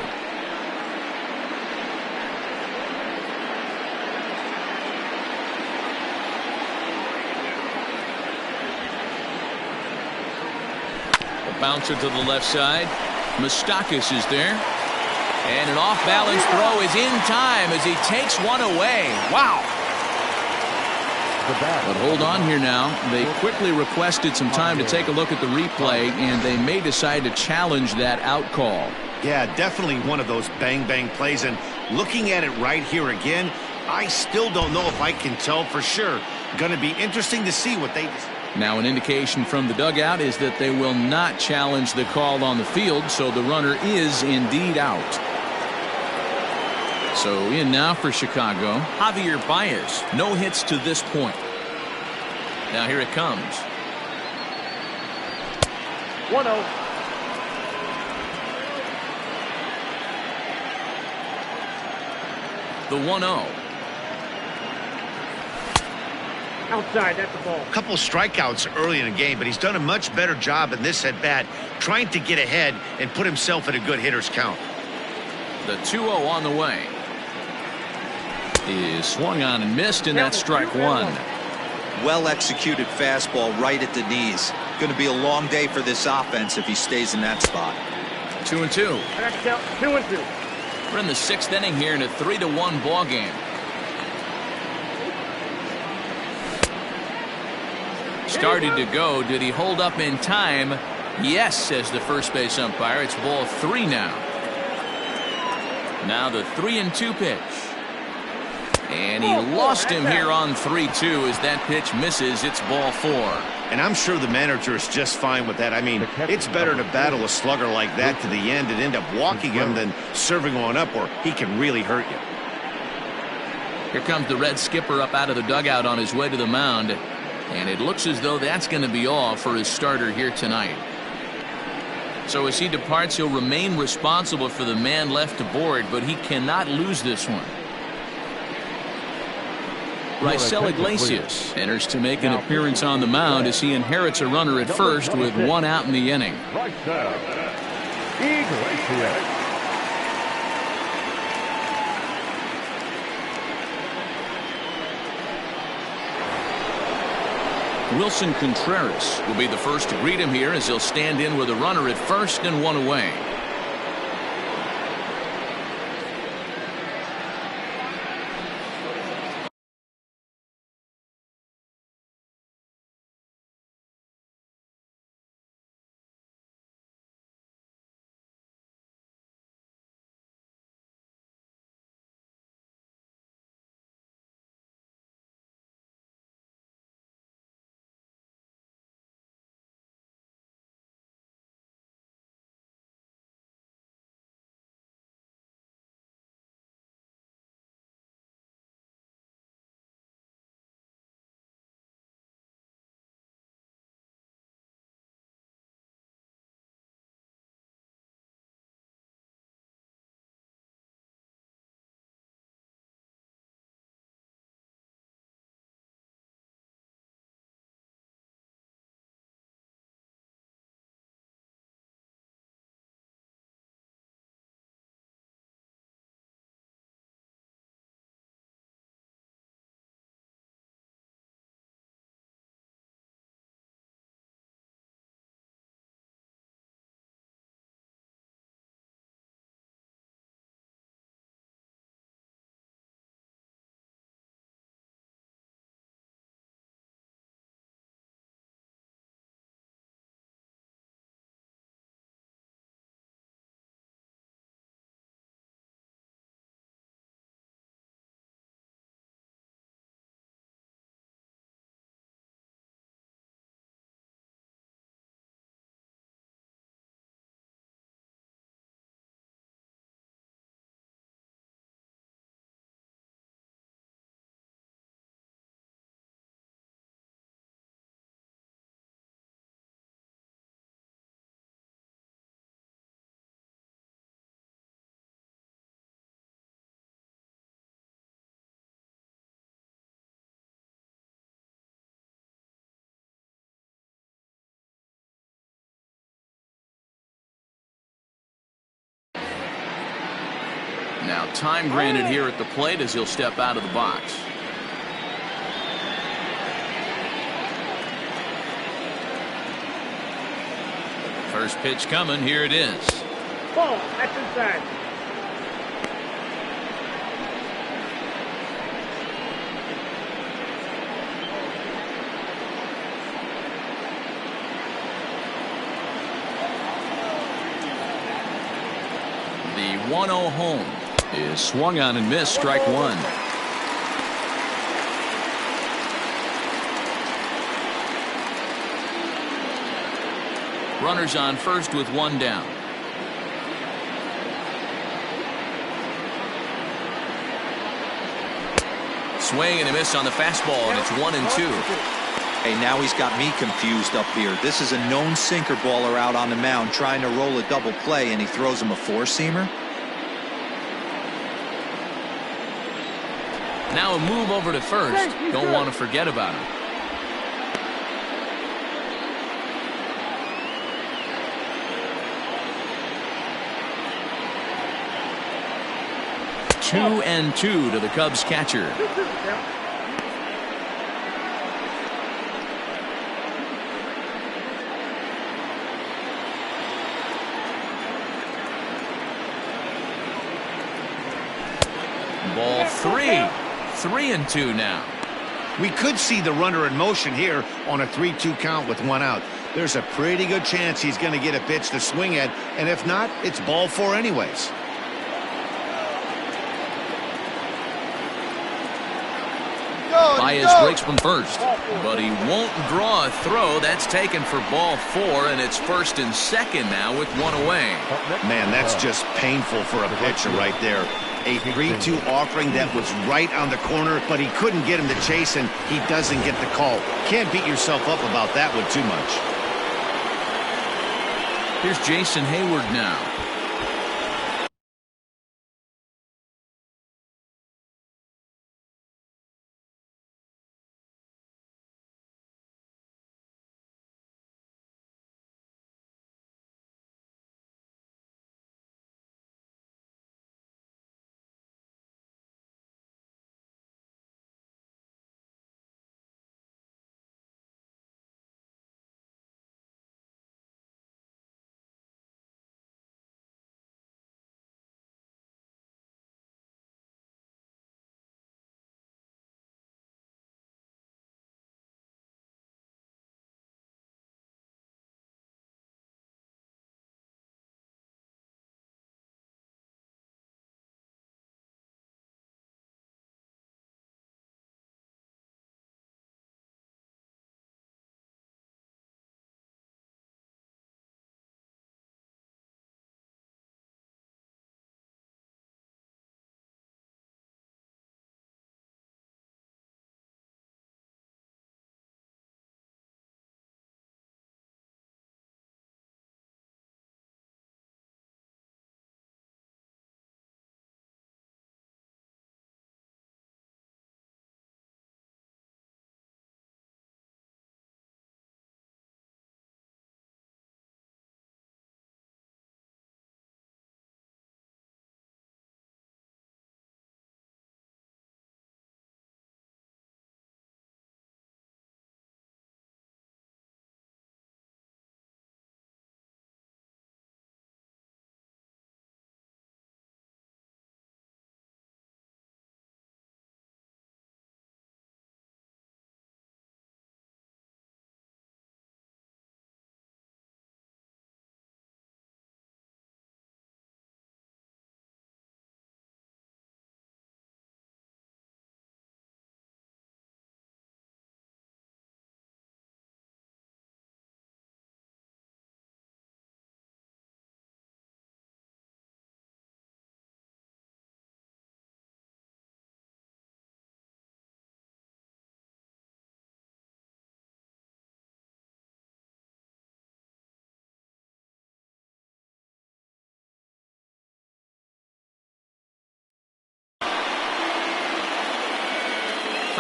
Bouncer to the left side. Moustakis is there. And an off-balance throw is in time as he takes one away. Wow. But hold on here now. They quickly requested some time to take a look at the replay, and they may decide to challenge that out call. Yeah, definitely one of those bang-bang plays. And looking at it right here again, I still don't know if I can tell for sure. Going to be interesting to see what they... Now an indication from the dugout is that they will not challenge the call on the field, so the runner is indeed out. So in now for Chicago, Javier Baez. No hits to this point. Now here it comes. 1-0. The 1-0. Outside, that's the ball. A couple strikeouts early in the game, but he's done a much better job in this at-bat trying to get ahead and put himself at a good hitter's count. The 2-0 on the way. He is swung on and missed, and that's strike one. Well executed fastball right at the knees. Going to be a long day for this offense if he stays in that spot. 2-2. I got to count 2-2. We're in the 6th inning here in a 3-1 ball game. Started to go. Did he hold up in time? Yes, says the first base umpire. It's ball 3 now. Now the 3-2 pitch. And he lost him here on 3-2 as that pitch misses. It's ball 4. And I'm sure the manager is just fine with that. I mean, it's better to battle a slugger like that to the end and end up walking him than serving on up where he can really hurt you. Here comes the Red skipper up out of the dugout on his way to the mound. And it looks as though that's going to be all for his starter here tonight. So as he departs, he'll remain responsible for the man left to board, but he cannot lose this one. Raisel Iglesias enters to make an appearance on the mound as he inherits a runner at first with 1 out in the inning. Raisel Iglesias. Wilson Contreras will be the first to greet him here as he'll stand in with a runner at first and 1 away. Now time granted here at the plate as he'll step out of the box. First pitch coming. Here it is. Ball. That's inside. The 1-0 home is swung on and missed. Strike one. Runners on first with one down. Swing and a miss on the fastball, and it's 1-2. Hey, now he's got me confused up here. This is a known sinker baller out on the mound trying to roll a double play, and he throws him a four-seamer. Now a move over to first. Don't want to forget about him. Two and two to the Cubs catcher. Ball three. 3-2 now. We could see the runner in motion here on a 3-2 count with one out. There's a pretty good chance he's going to get a pitch to swing at, and if not, it's ball four anyways. Baez breaks from first, but he won't draw a throw. That's taken for ball four, and it's first and second now with one away. Man, that's just painful for a pitcher right there. A 3-2 offering that was right on the corner, but he couldn't get him to chase, and he doesn't get the call. Can't beat yourself up about that one too much. Here's Jason Hayward now.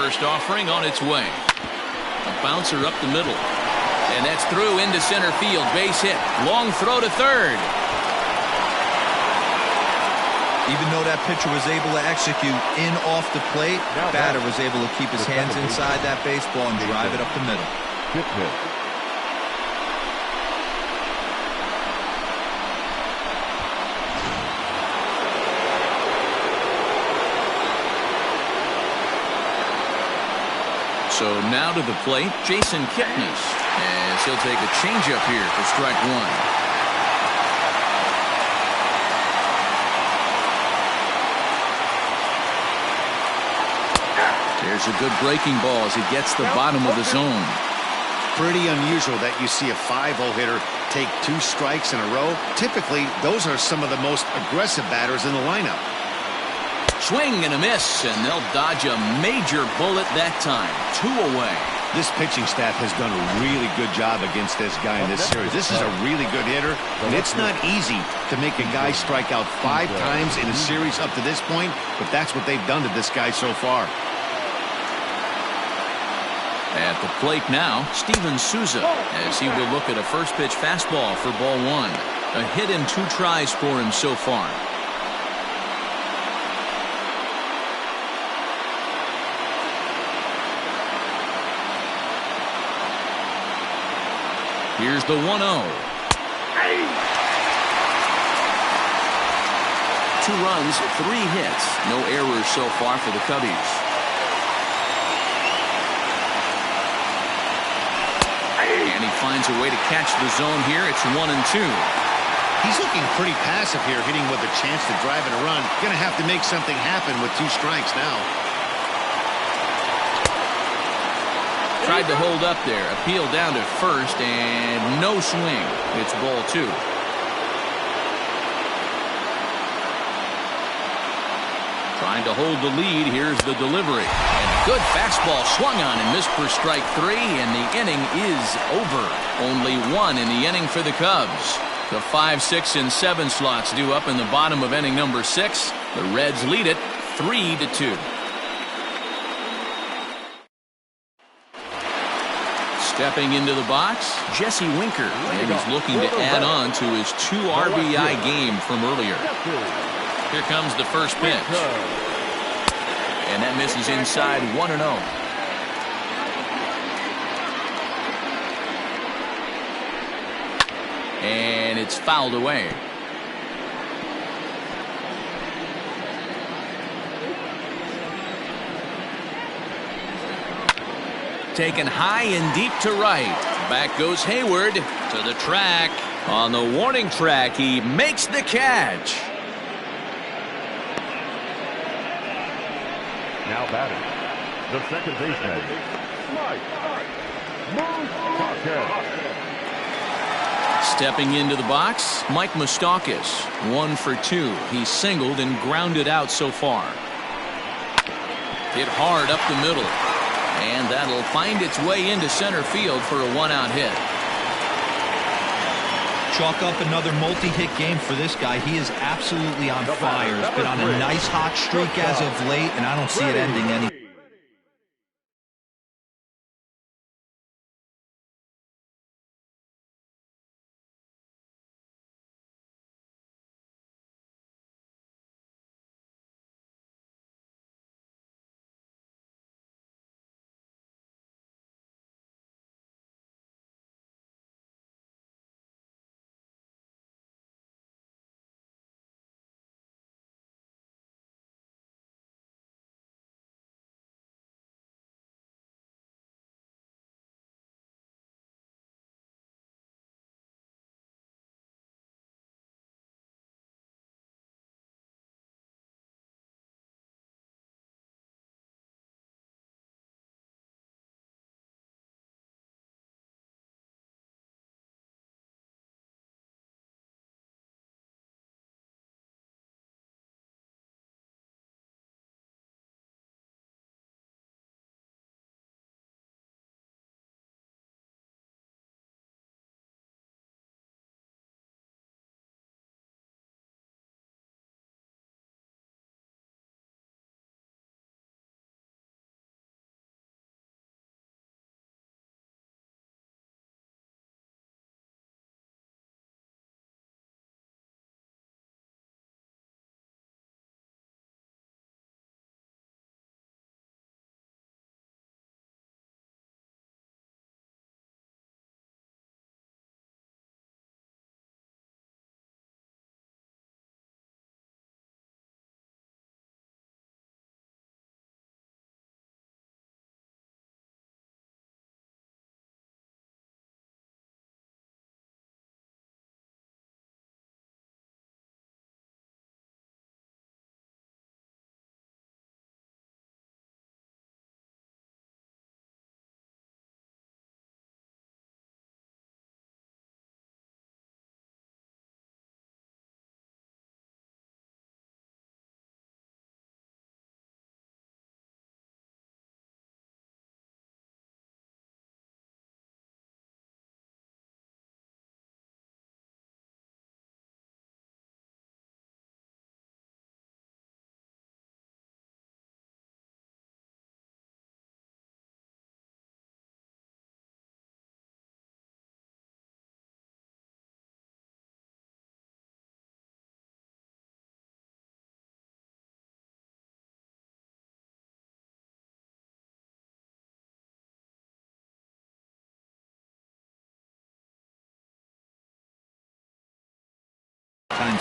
First offering on its way. A bouncer up the middle. And that's through into center field. Base hit. Long throw to third. Even though that pitcher was able to execute in off the plate, batter was able to keep his hands inside that baseball and drive it up the middle. So now to the plate, Jason Kipnis, as he'll take a changeup here for strike one. There's a good breaking ball as he gets the bottom of the zone. Pretty unusual that you see a 5-0 hitter take 2 strikes in a row. Typically, those are some of the most aggressive batters in the lineup. Swing and a miss, and they'll dodge a major bullet that time. 2 away. This pitching staff has done a really good job against this guy in this series. This is a really good hitter, and it's not easy to make a guy strike out 5 times in a series up to this point, but that's what they've done to this guy so far. At the plate now, Steven Souza, as he will look at a first pitch fastball for ball 1. A hit in 2 tries for him so far. Here's the 1-0. 2 runs, 3 hits. No errors so far for the Cubbies. And he finds a way to catch the zone here. It's 1-2. He's looking pretty passive here, hitting with a chance to drive in a run. Going to have to make something happen with 2 strikes now. Tried to hold up there. Appeal down to first, and no swing. It's ball 2. Trying to hold the lead. Here's the delivery. And good fastball swung on and missed for strike 3, and the inning is over. Only 1 in the inning for the Cubs. The 5, 6, and 7 slots due up in the bottom of inning number 6. The Reds lead it 3-2. Stepping into the box, Jesse Winker, and he's looking to add on to his 2 RBI game from earlier. Here comes the first pitch. And that misses inside 1-0. And it's fouled away. Taken high and deep to right. Back goes Hayward to the track. On the warning track, he makes the catch. Now batting, the second baseman, Stepping into the box, Mike Moustakas, 1 for 2. He's singled and grounded out so far. Hit hard up the middle. And that'll find its way into center field for a 1-out hit. Chalk up another multi-hit game for this guy. He is absolutely on fire. He's been on a nice hot streak as of late, and I don't see it ending any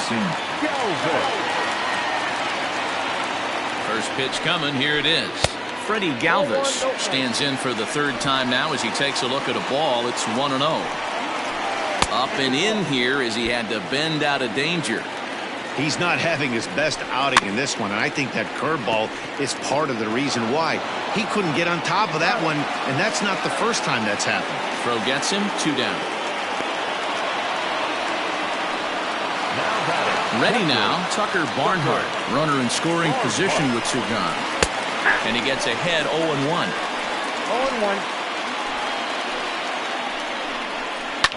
soon. First pitch coming. Here it is. Freddie Galvis stands in for the third time now as he takes a look at a ball. It's 1-0. Up and in here as he had to bend out of danger. He's not having his best outing in this one, and I think that curveball is part of the reason why. He couldn't get on top of that one, and that's not the first time that's happened. Throw gets him, 2 down. Ready now, Tucker Barnhart. Runner in scoring position with 2 gone. And he gets ahead 0-1. 0-1.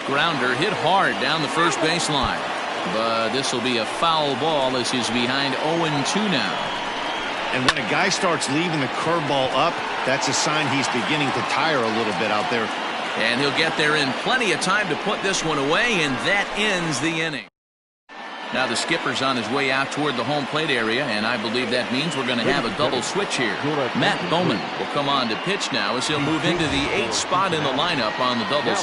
Grounder hit hard down the first baseline. But this will be a foul ball as he's behind 0-2 now. And when a guy starts leaving the curveball up, that's a sign he's beginning to tire a little bit out there. And he'll get there in plenty of time to put this one away, and that ends the inning. Now the skipper's on his way out toward the home plate area, and I believe that means we're going to have a double switch here. Matt Bowman will come on to pitch now as he'll move into the 8th spot in the lineup on the double.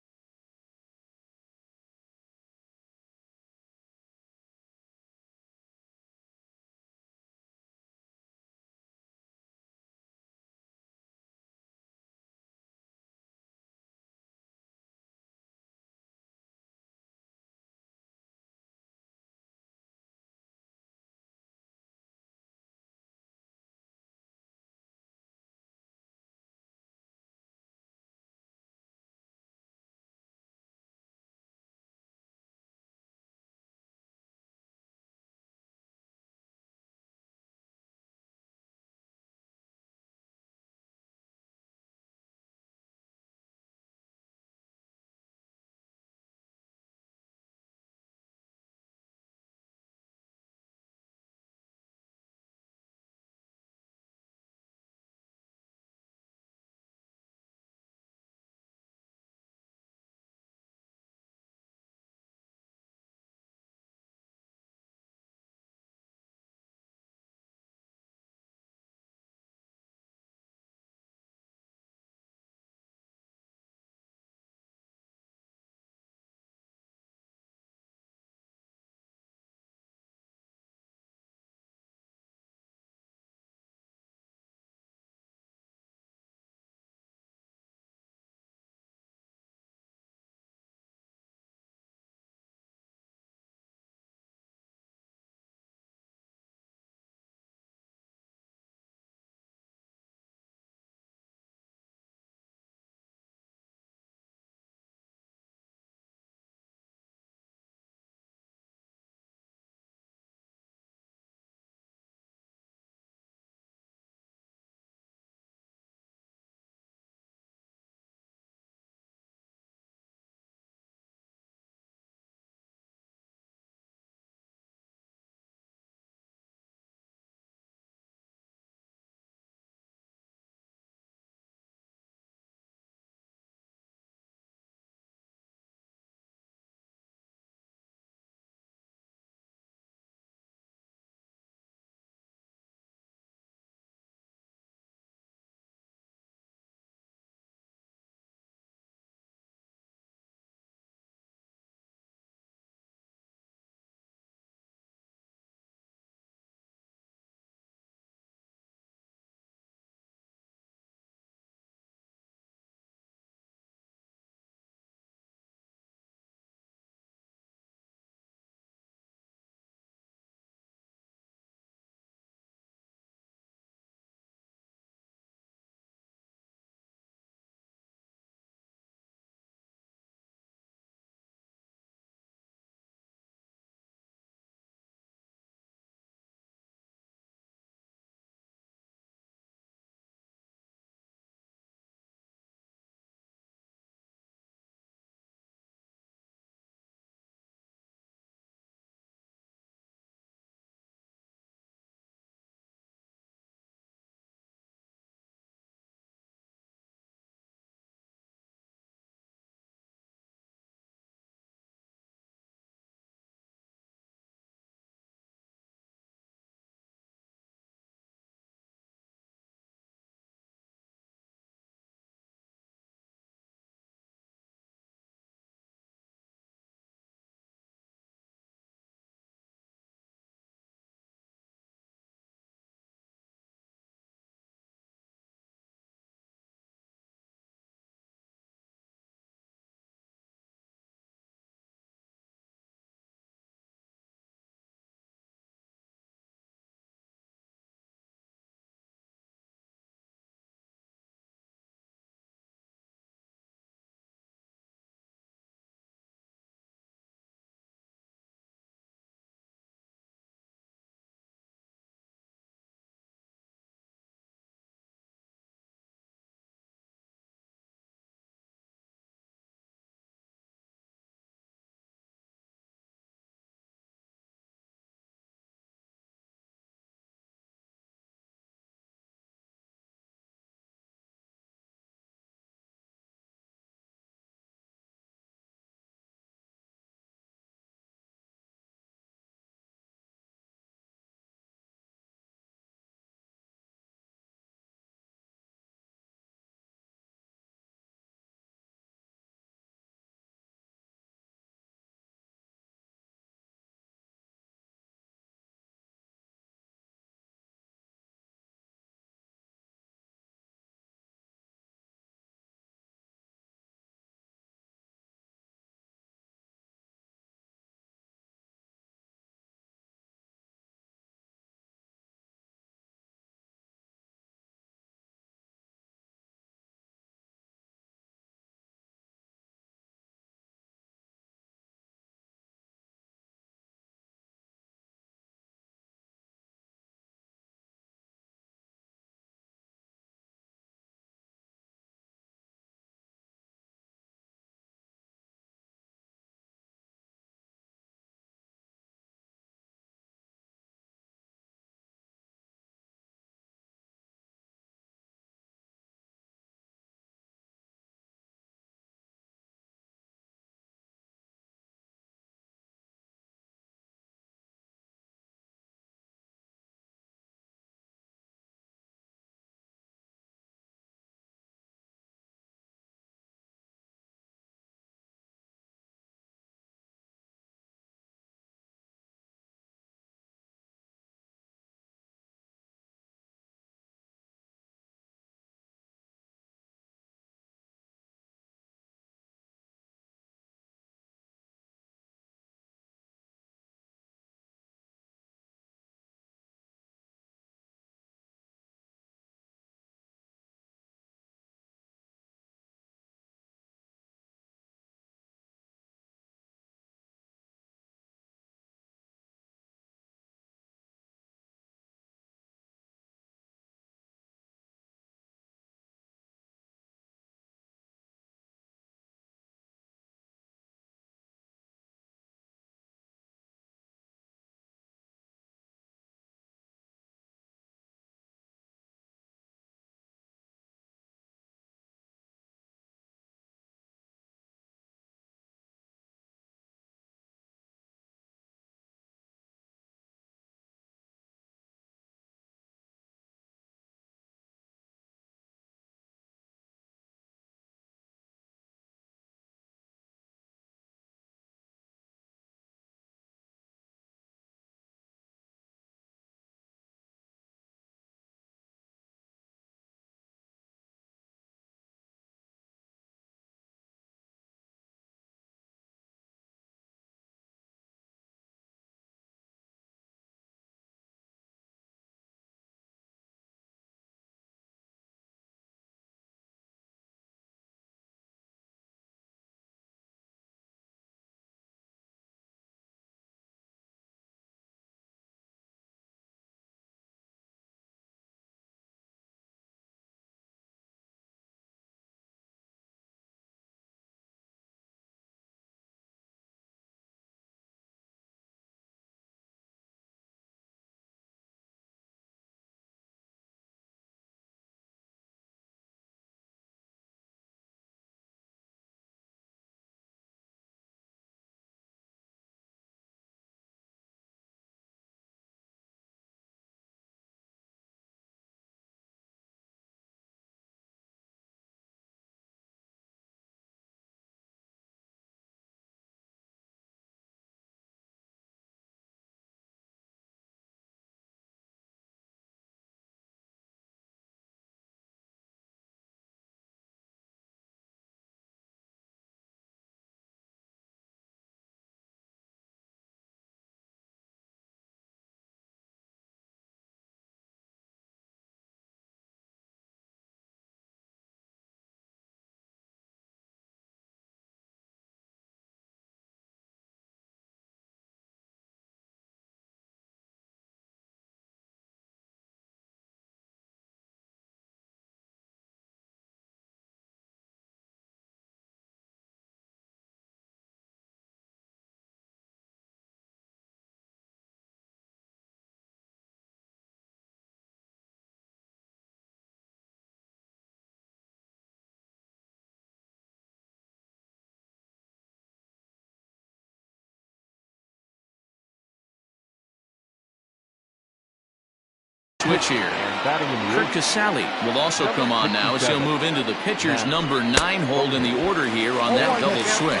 switch here. And batting in the Kurt eighth, Casale will also come on now as he'll move into the pitcher's number 9 hold in the order here on that double switch.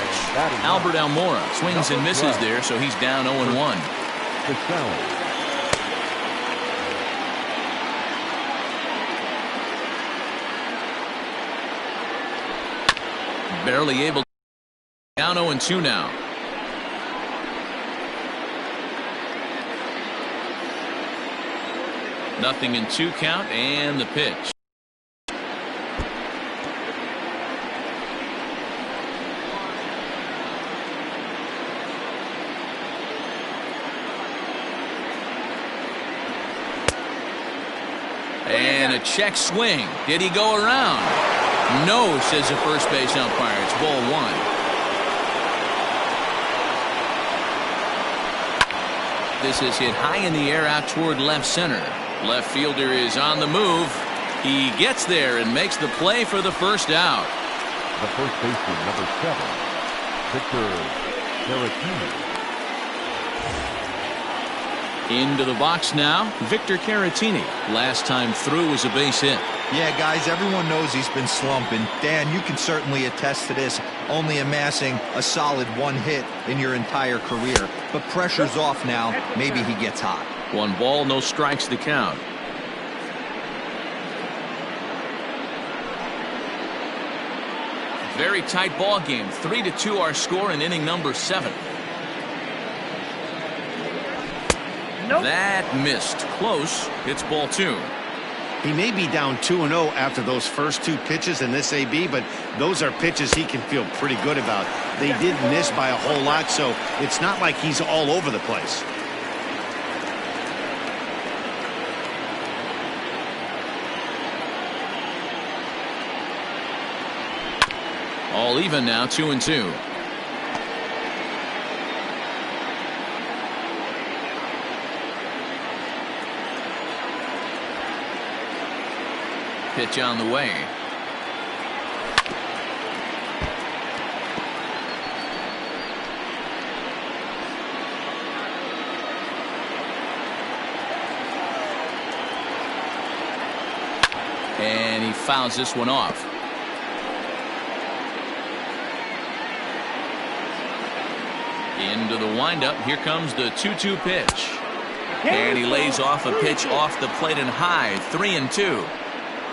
Albert Almora swings and misses there, so he's down 0-1. Casale. Barely able to down 0-2 now. Nothing in 2 count and the pitch. And a check swing. Did he go around? No, says the first base umpire. It's ball 1. This is hit high in the air out toward left center. Left fielder is on the move. He gets there and makes the play for the first out. The first baseman, number 7, Victor Caratini. Into the box now, Victor Caratini. Last time through was a base hit. Yeah, guys, everyone knows he's been slumping. Dan, you can certainly attest to this, only amassing a solid 1 hit in your entire career. But pressure's off now. Maybe he gets hot. 1 ball, no strikes to count. Very tight ball game. 3-2 our score in inning number 7. Nope. That missed. Close. It's ball 2. He may be down 2-0 after those first 2 pitches in this AB, but those are pitches he can feel pretty good about. They did miss by a whole lot, so it's not like he's all over the place. All even now, 2-2. Pitch on the way. And he fouls this one off. Into the windup. Here comes the 2-2 pitch. And he lays off a pitch off the plate and high. 3-2.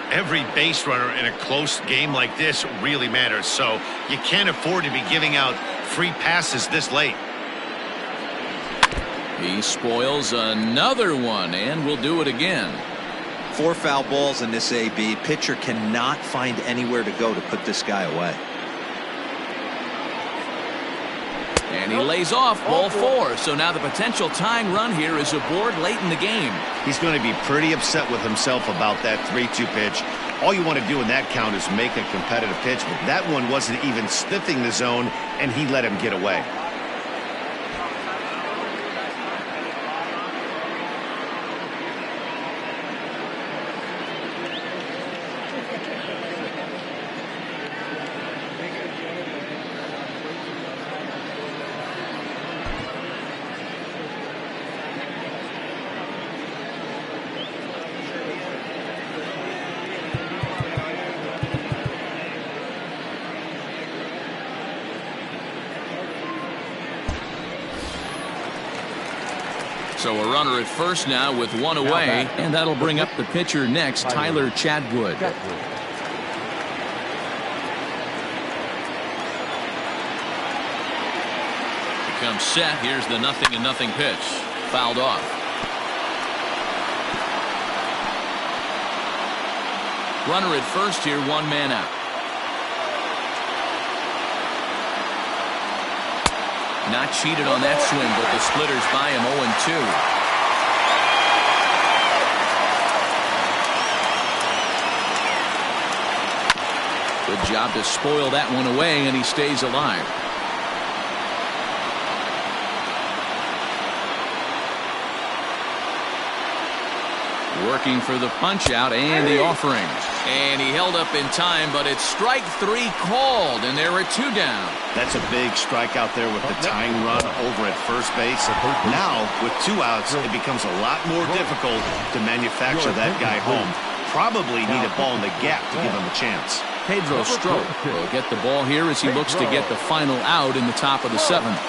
Every base runner in a close game like this really matters, so you can't afford to be giving out free passes this late. He spoils another one and will do it again. 4 foul balls in this AB. Pitcher cannot find anywhere to go to put this guy away. And he lays off ball 4. So now the potential tying run here is aboard late in the game. He's going to be pretty upset with himself about that 3-2 pitch. All you want to do in that count is make a competitive pitch, but that one wasn't even sniffing the zone, and he let him get away. So a runner at first now with 1 away, and that'll bring up the pitcher next, Tyler Chadwood. Becomes set. Here's the 0-0 pitch. Fouled off. Runner at first here, 1 man out. Not cheated on that swing, but the splitters by him 0-2. Good job to spoil that one away, and he stays alive. Working for the punch out and the offering. And he held up in time, but it's strike 3 called, and there are 2 down. That's a big strike out there with the tying run over at first base. Now, with 2 outs, it becomes a lot more difficult to manufacture that guy home. Probably need a ball in the gap to give him a chance. Pedro Strop will get the ball here as he looks to get the final out in the top of the 7th.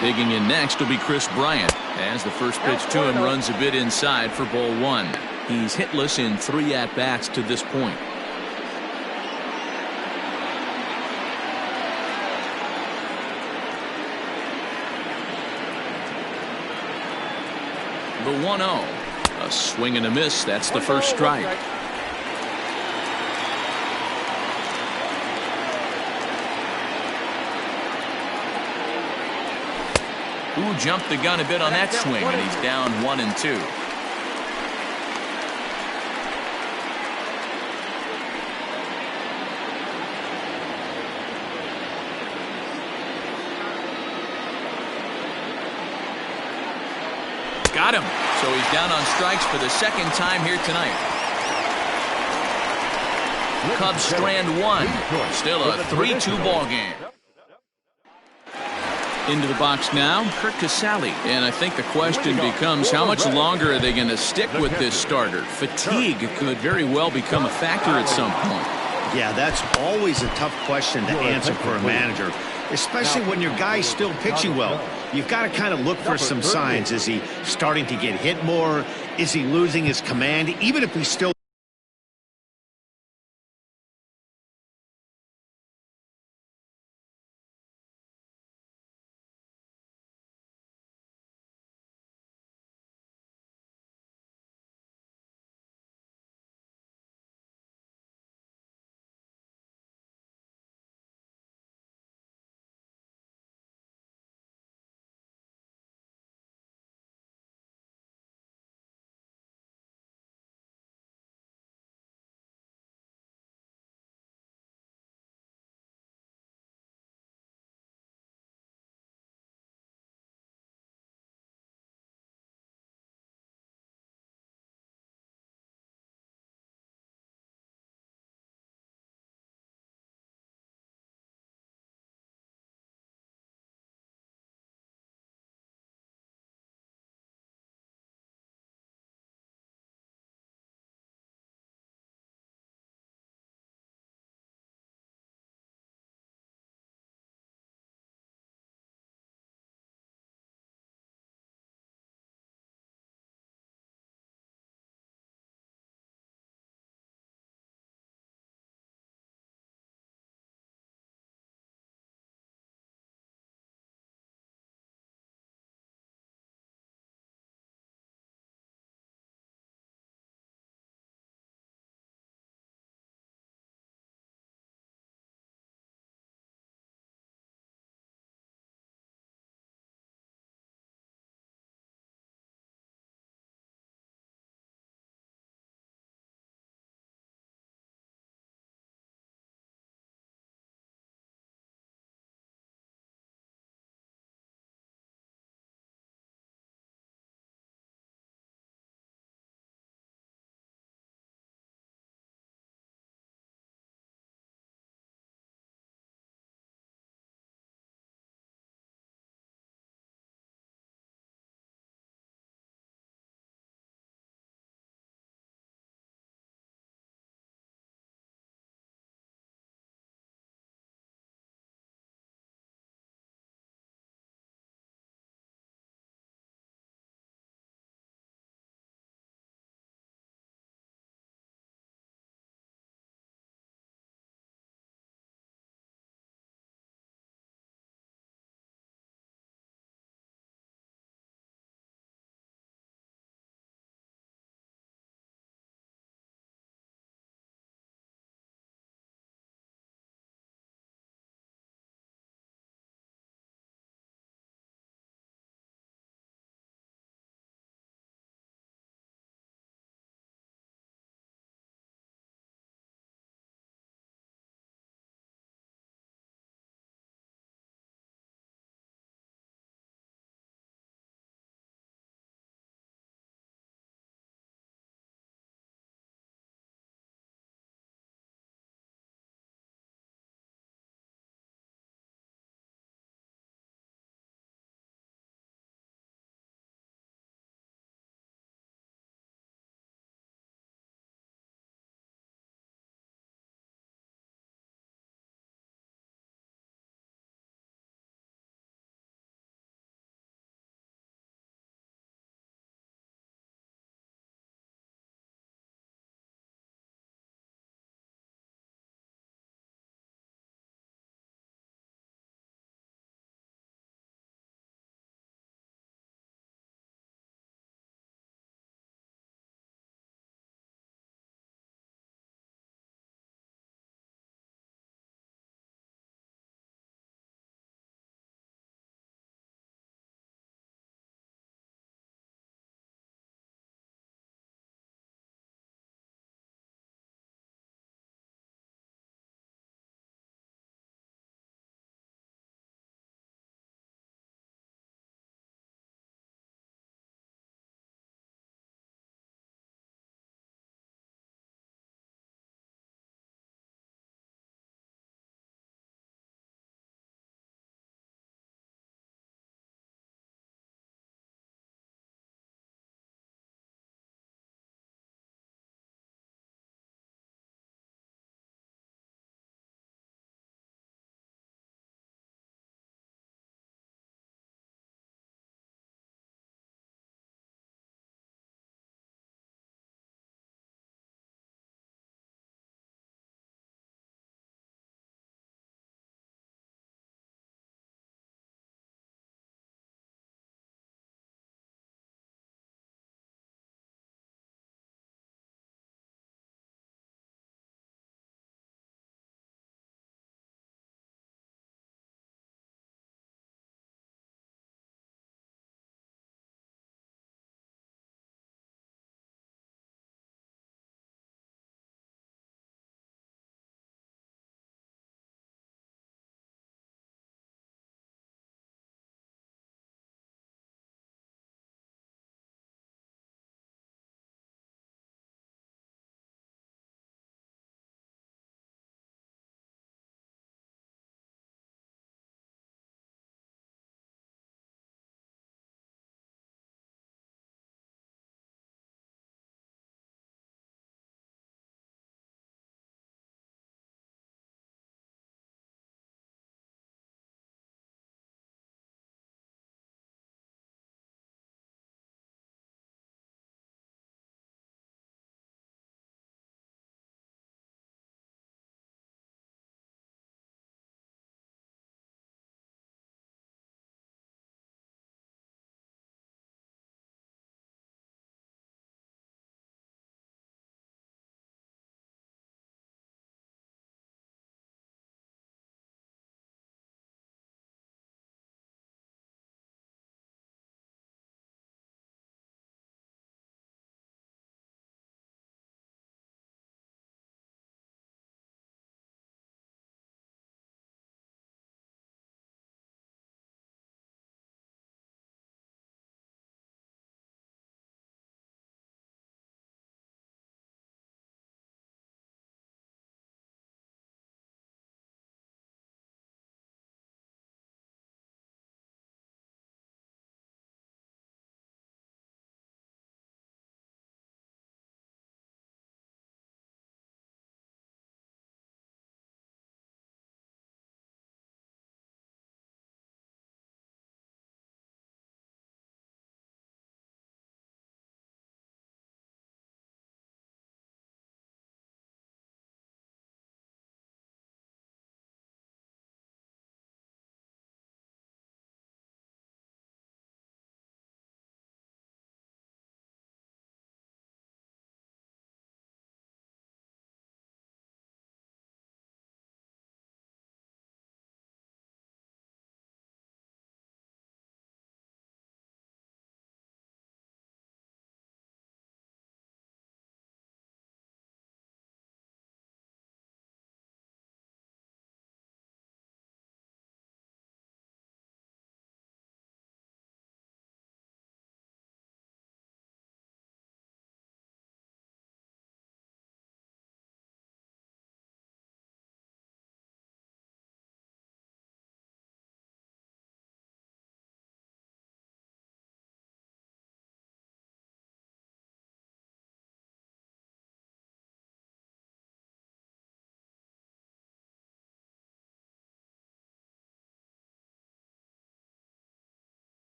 Digging in next will be Chris Bryant, as the first pitch to him runs a bit inside for ball 1. He's hitless in 3 at-bats to this point. The 1-0. A swing and a miss. That's the first strike. Who jumped the gun a bit on that swing, and he's down 1-2. Got him. So he's down on strikes for the 2nd time here tonight. Cubs strand 1. Still a 3-2 ball game. Into the box now, Kirk Casale. And I think the question becomes, how much longer are they going to stick with this starter? Fatigue could very well become a factor at some point. Yeah, that's always a tough question to answer for a manager, especially when your guy's still pitching well. You've got to kind of look for some signs. Is he starting to get hit more? Is he losing his command? Even if he's still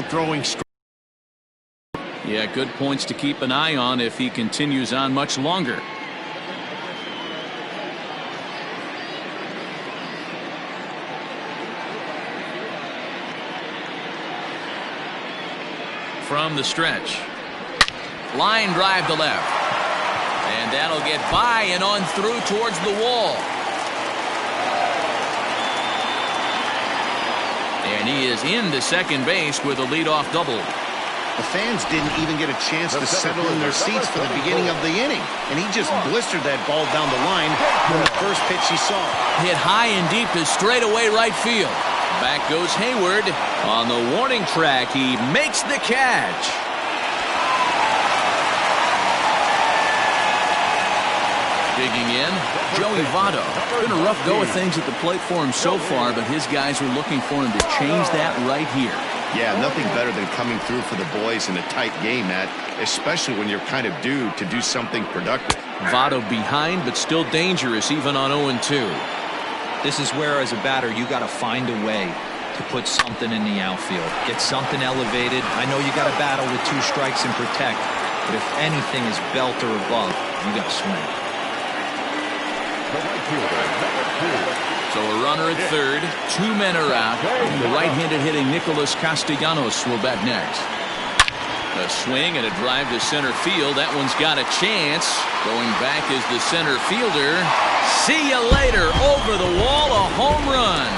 throwing. Yeah, good points to keep an eye on if he continues on much longer. From the stretch. Line drive to left. And that'll get by and on through towards the wall. And he is into second base with a leadoff double. The fans didn't even get a chance to settle in their seats for the beginning of the inning. And he just blistered that ball down the line from the first pitch he saw. Hit high and deep to straightaway right field. Back goes Hayward. On the warning track, he makes the catch. Digging in, Joey Votto. Been a rough go of things at the plate for him so far, but his guys are looking for him to change that right here. Yeah, nothing better than coming through for the boys in a tight game, Matt, especially when you're kind of due to do something productive. Votto behind, but still dangerous even on 0-2. This is where, as a batter, you got to find a way to put something in the outfield. Get something elevated. I know you got to battle with 2 strikes and protect, but if anything is belt or above, you got to swing. So a runner at third, 2 men are out. The right-handed hitting Nicholas Castellanos will bat next. A swing and a drive to center field. That one's got a chance. Going back is the center fielder. See you later. Over the wall, a home run.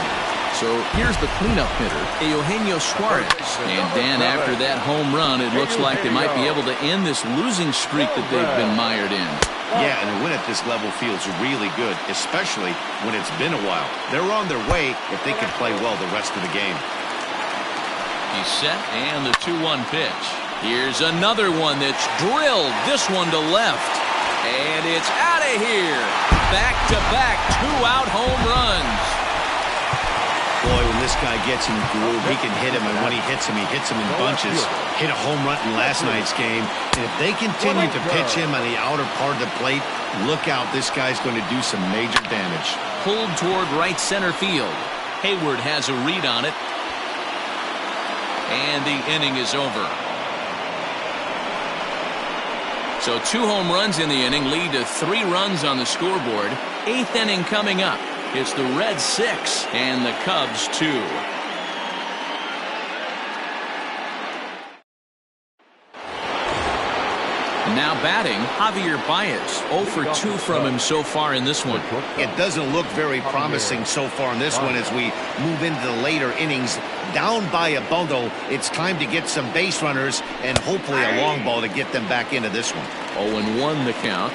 So here's the cleanup hitter, Eugenio Suarez. And Dan, after that home run, it looks like they might be able to end this losing streak that they've been mired in. Yeah, and a win at this level feels really good, especially when it's been a while. They're on their way if they can play well the rest of the game. He's set, and the 2-1 pitch. Here's another one that's drilled. This one to left. And it's out of here. Back-to-back 2-out home runs. Boy, when this guy gets in the groove, he can hit him, and when he hits him in bunches. Hit a home run in last night's game, and if they continue to pitch him on the outer part of the plate, look out, this guy's going to do some major damage. Pulled toward right center field. Hayward has a read on it. And the inning is over. So 2 home runs in the inning lead to 3 runs on the scoreboard. 8th inning coming up. It's the Reds 6 and the Cubs 2. Now batting, Javier Baez. 0 for 2 from him so far in this one. It doesn't look very promising so far in this one as we move into the later innings. Down by a bundle, it's time to get some base runners and hopefully a long ball to get them back into this one. 0-1 the count.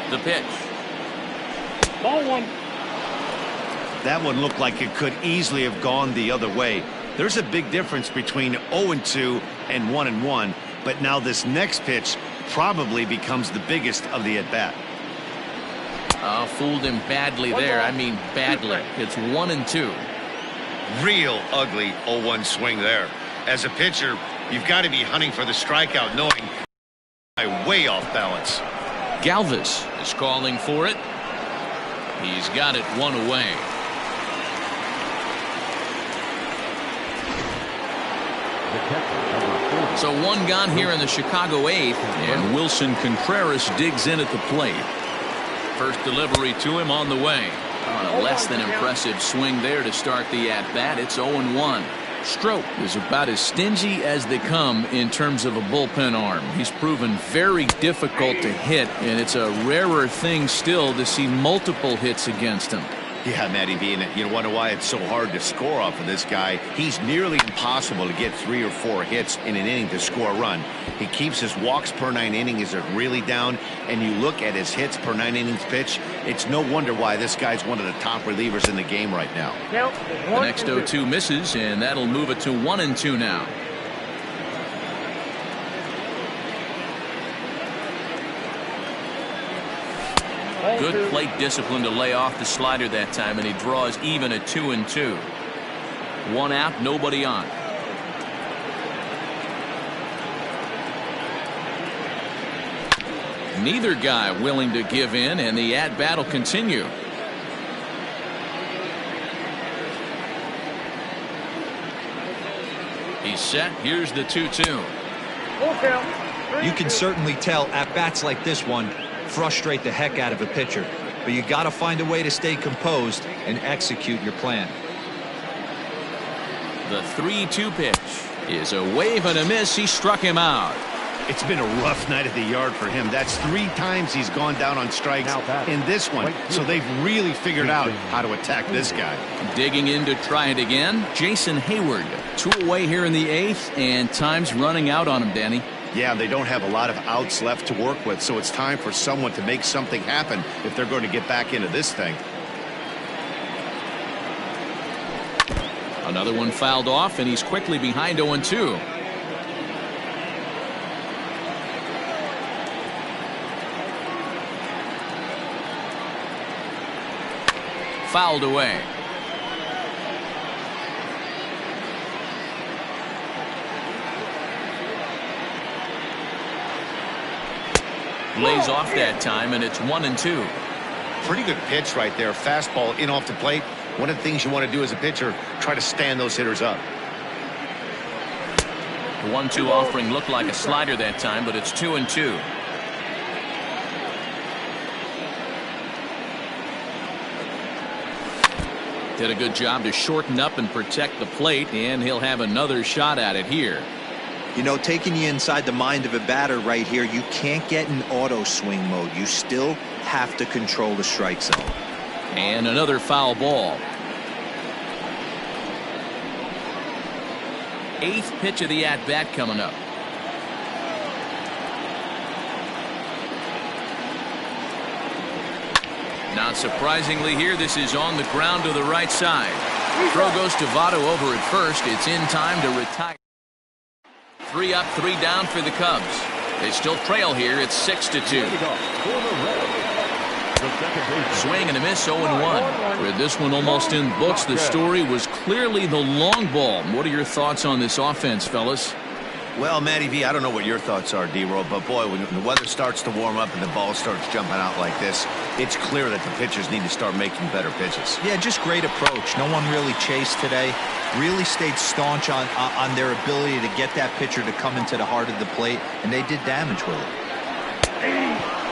The pitch. Ball 1. That one looked like it could easily have gone the other way. There's a big difference between 0-2 and 1-1, but now this next pitch probably becomes the biggest of the at-bat. Fooled him badly there. I mean badly. It's 1-2. Real ugly 0-1 swing there. As a pitcher, you've got to be hunting for the strikeout, knowing I'm way off balance. Galvis is calling for it. He's got it 1 away. So 1 gone here in the Chicago 8th, and Wilson Contreras digs in at the plate. First delivery to him on the way. On a less than impressive swing there to start the at-bat. It's 0-1. Stroke is about as stingy as they come in terms of a bullpen arm. He's proven very difficult to hit, and it's a rarer thing still to see multiple hits against him. Yeah, Matty V, and you wonder why it's so hard to score off of this guy. He's nearly impossible to get 3 or 4 hits in an inning to score a run. He keeps his walks per 9 innings are really down, and you look at his hits per 9 innings pitch, it's no wonder why this guy's one of the top relievers in the game right now. The next 0-2 misses, and that'll move it to 1-2 now. Good plate discipline to lay off the slider that time, and he draws even at 2-2. 1 out, nobody on. Neither guy willing to give in, and the at-bat will continue. He's set. Here's the 2-2. You can certainly tell at-bats like this one frustrate the heck out of a pitcher. But you got to find a way to stay composed and execute your plan. The 3-2 pitch is a wave and a miss. He struck him out. It's been a rough night at the yard for him. That's 3 times he's gone down on strikes in this one. So they've really figured out how to attack this guy. Digging in to try it again, Jason Hayward. 2 away here in the 8th, and time's running out on him, Danny. Yeah, they don't have a lot of outs left to work with, so it's time for someone to make something happen if they're going to get back into this thing. Another one fouled off, and he's quickly behind 0-2. Fouled away. Lays off that time, and it's 1-2. Pretty good pitch right there. Fastball in off the plate. One of the things you want to do as a pitcher, try to stand those hitters up. The 1-2 offering looked like a slider that time, but it's 2-2. Did a good job to shorten up and protect the plate, and he'll have another shot at it here. You know, taking you inside the mind of a batter right here, you can't get in auto swing mode. You still have to control the strike zone. And another foul ball. 8th pitch of the at-bat coming up. Not surprisingly here, this is on the ground to the right side. Throw goes to Votto over at first. It's in time to retire. 3 up, 3 down for the Cubs. They still trail here. It's 6-2. Swing and a miss, 0-1. With this one almost in books, the story was clearly the long ball. What are your thoughts on this offense, fellas? Well, Matty V, I don't know what your thoughts are, D-Roll, but boy, when the weather starts to warm up and the ball starts jumping out like this, it's clear that the pitchers need to start making better pitches. Yeah, just great approach. No one really chased today. Really stayed staunch on their ability to get that pitcher to come into the heart of the plate, and they did damage with it.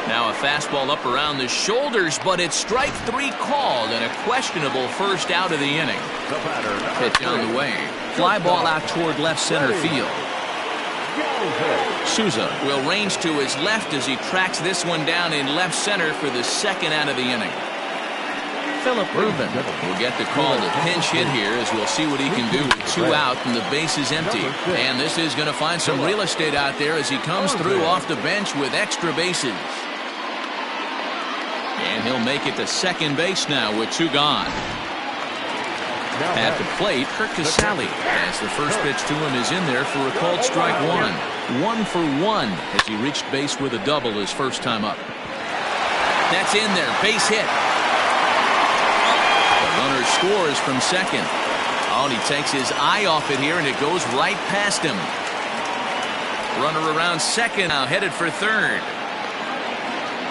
Now a fastball up around the shoulders, but it's strike 3 called, and a questionable first out of the inning. Pitch on the way. Fly ball out toward left center field. Souza will range to his left as he tracks this one down in left center for the 2nd out of the inning. Philip Rubin will get the call to pinch hit here, as we'll see what he can do with 2 out and the base is empty. And this is going to find some real estate out there as he comes through off the bench with extra bases. And he'll make it to second base now with 2 gone. At the plate, Kirk Casale, as the first pitch to him is in there for a called strike 1. 1 for 1 as he reached base with a double his first time up. That's in there, base hit. The runner scores from second. Oh, and he takes his eye off it here, and it goes right past him. Runner around second, now headed for third.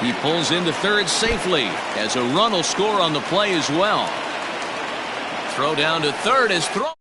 He pulls into third safely, as a run will score on the play as well. Throw down to third is thrown.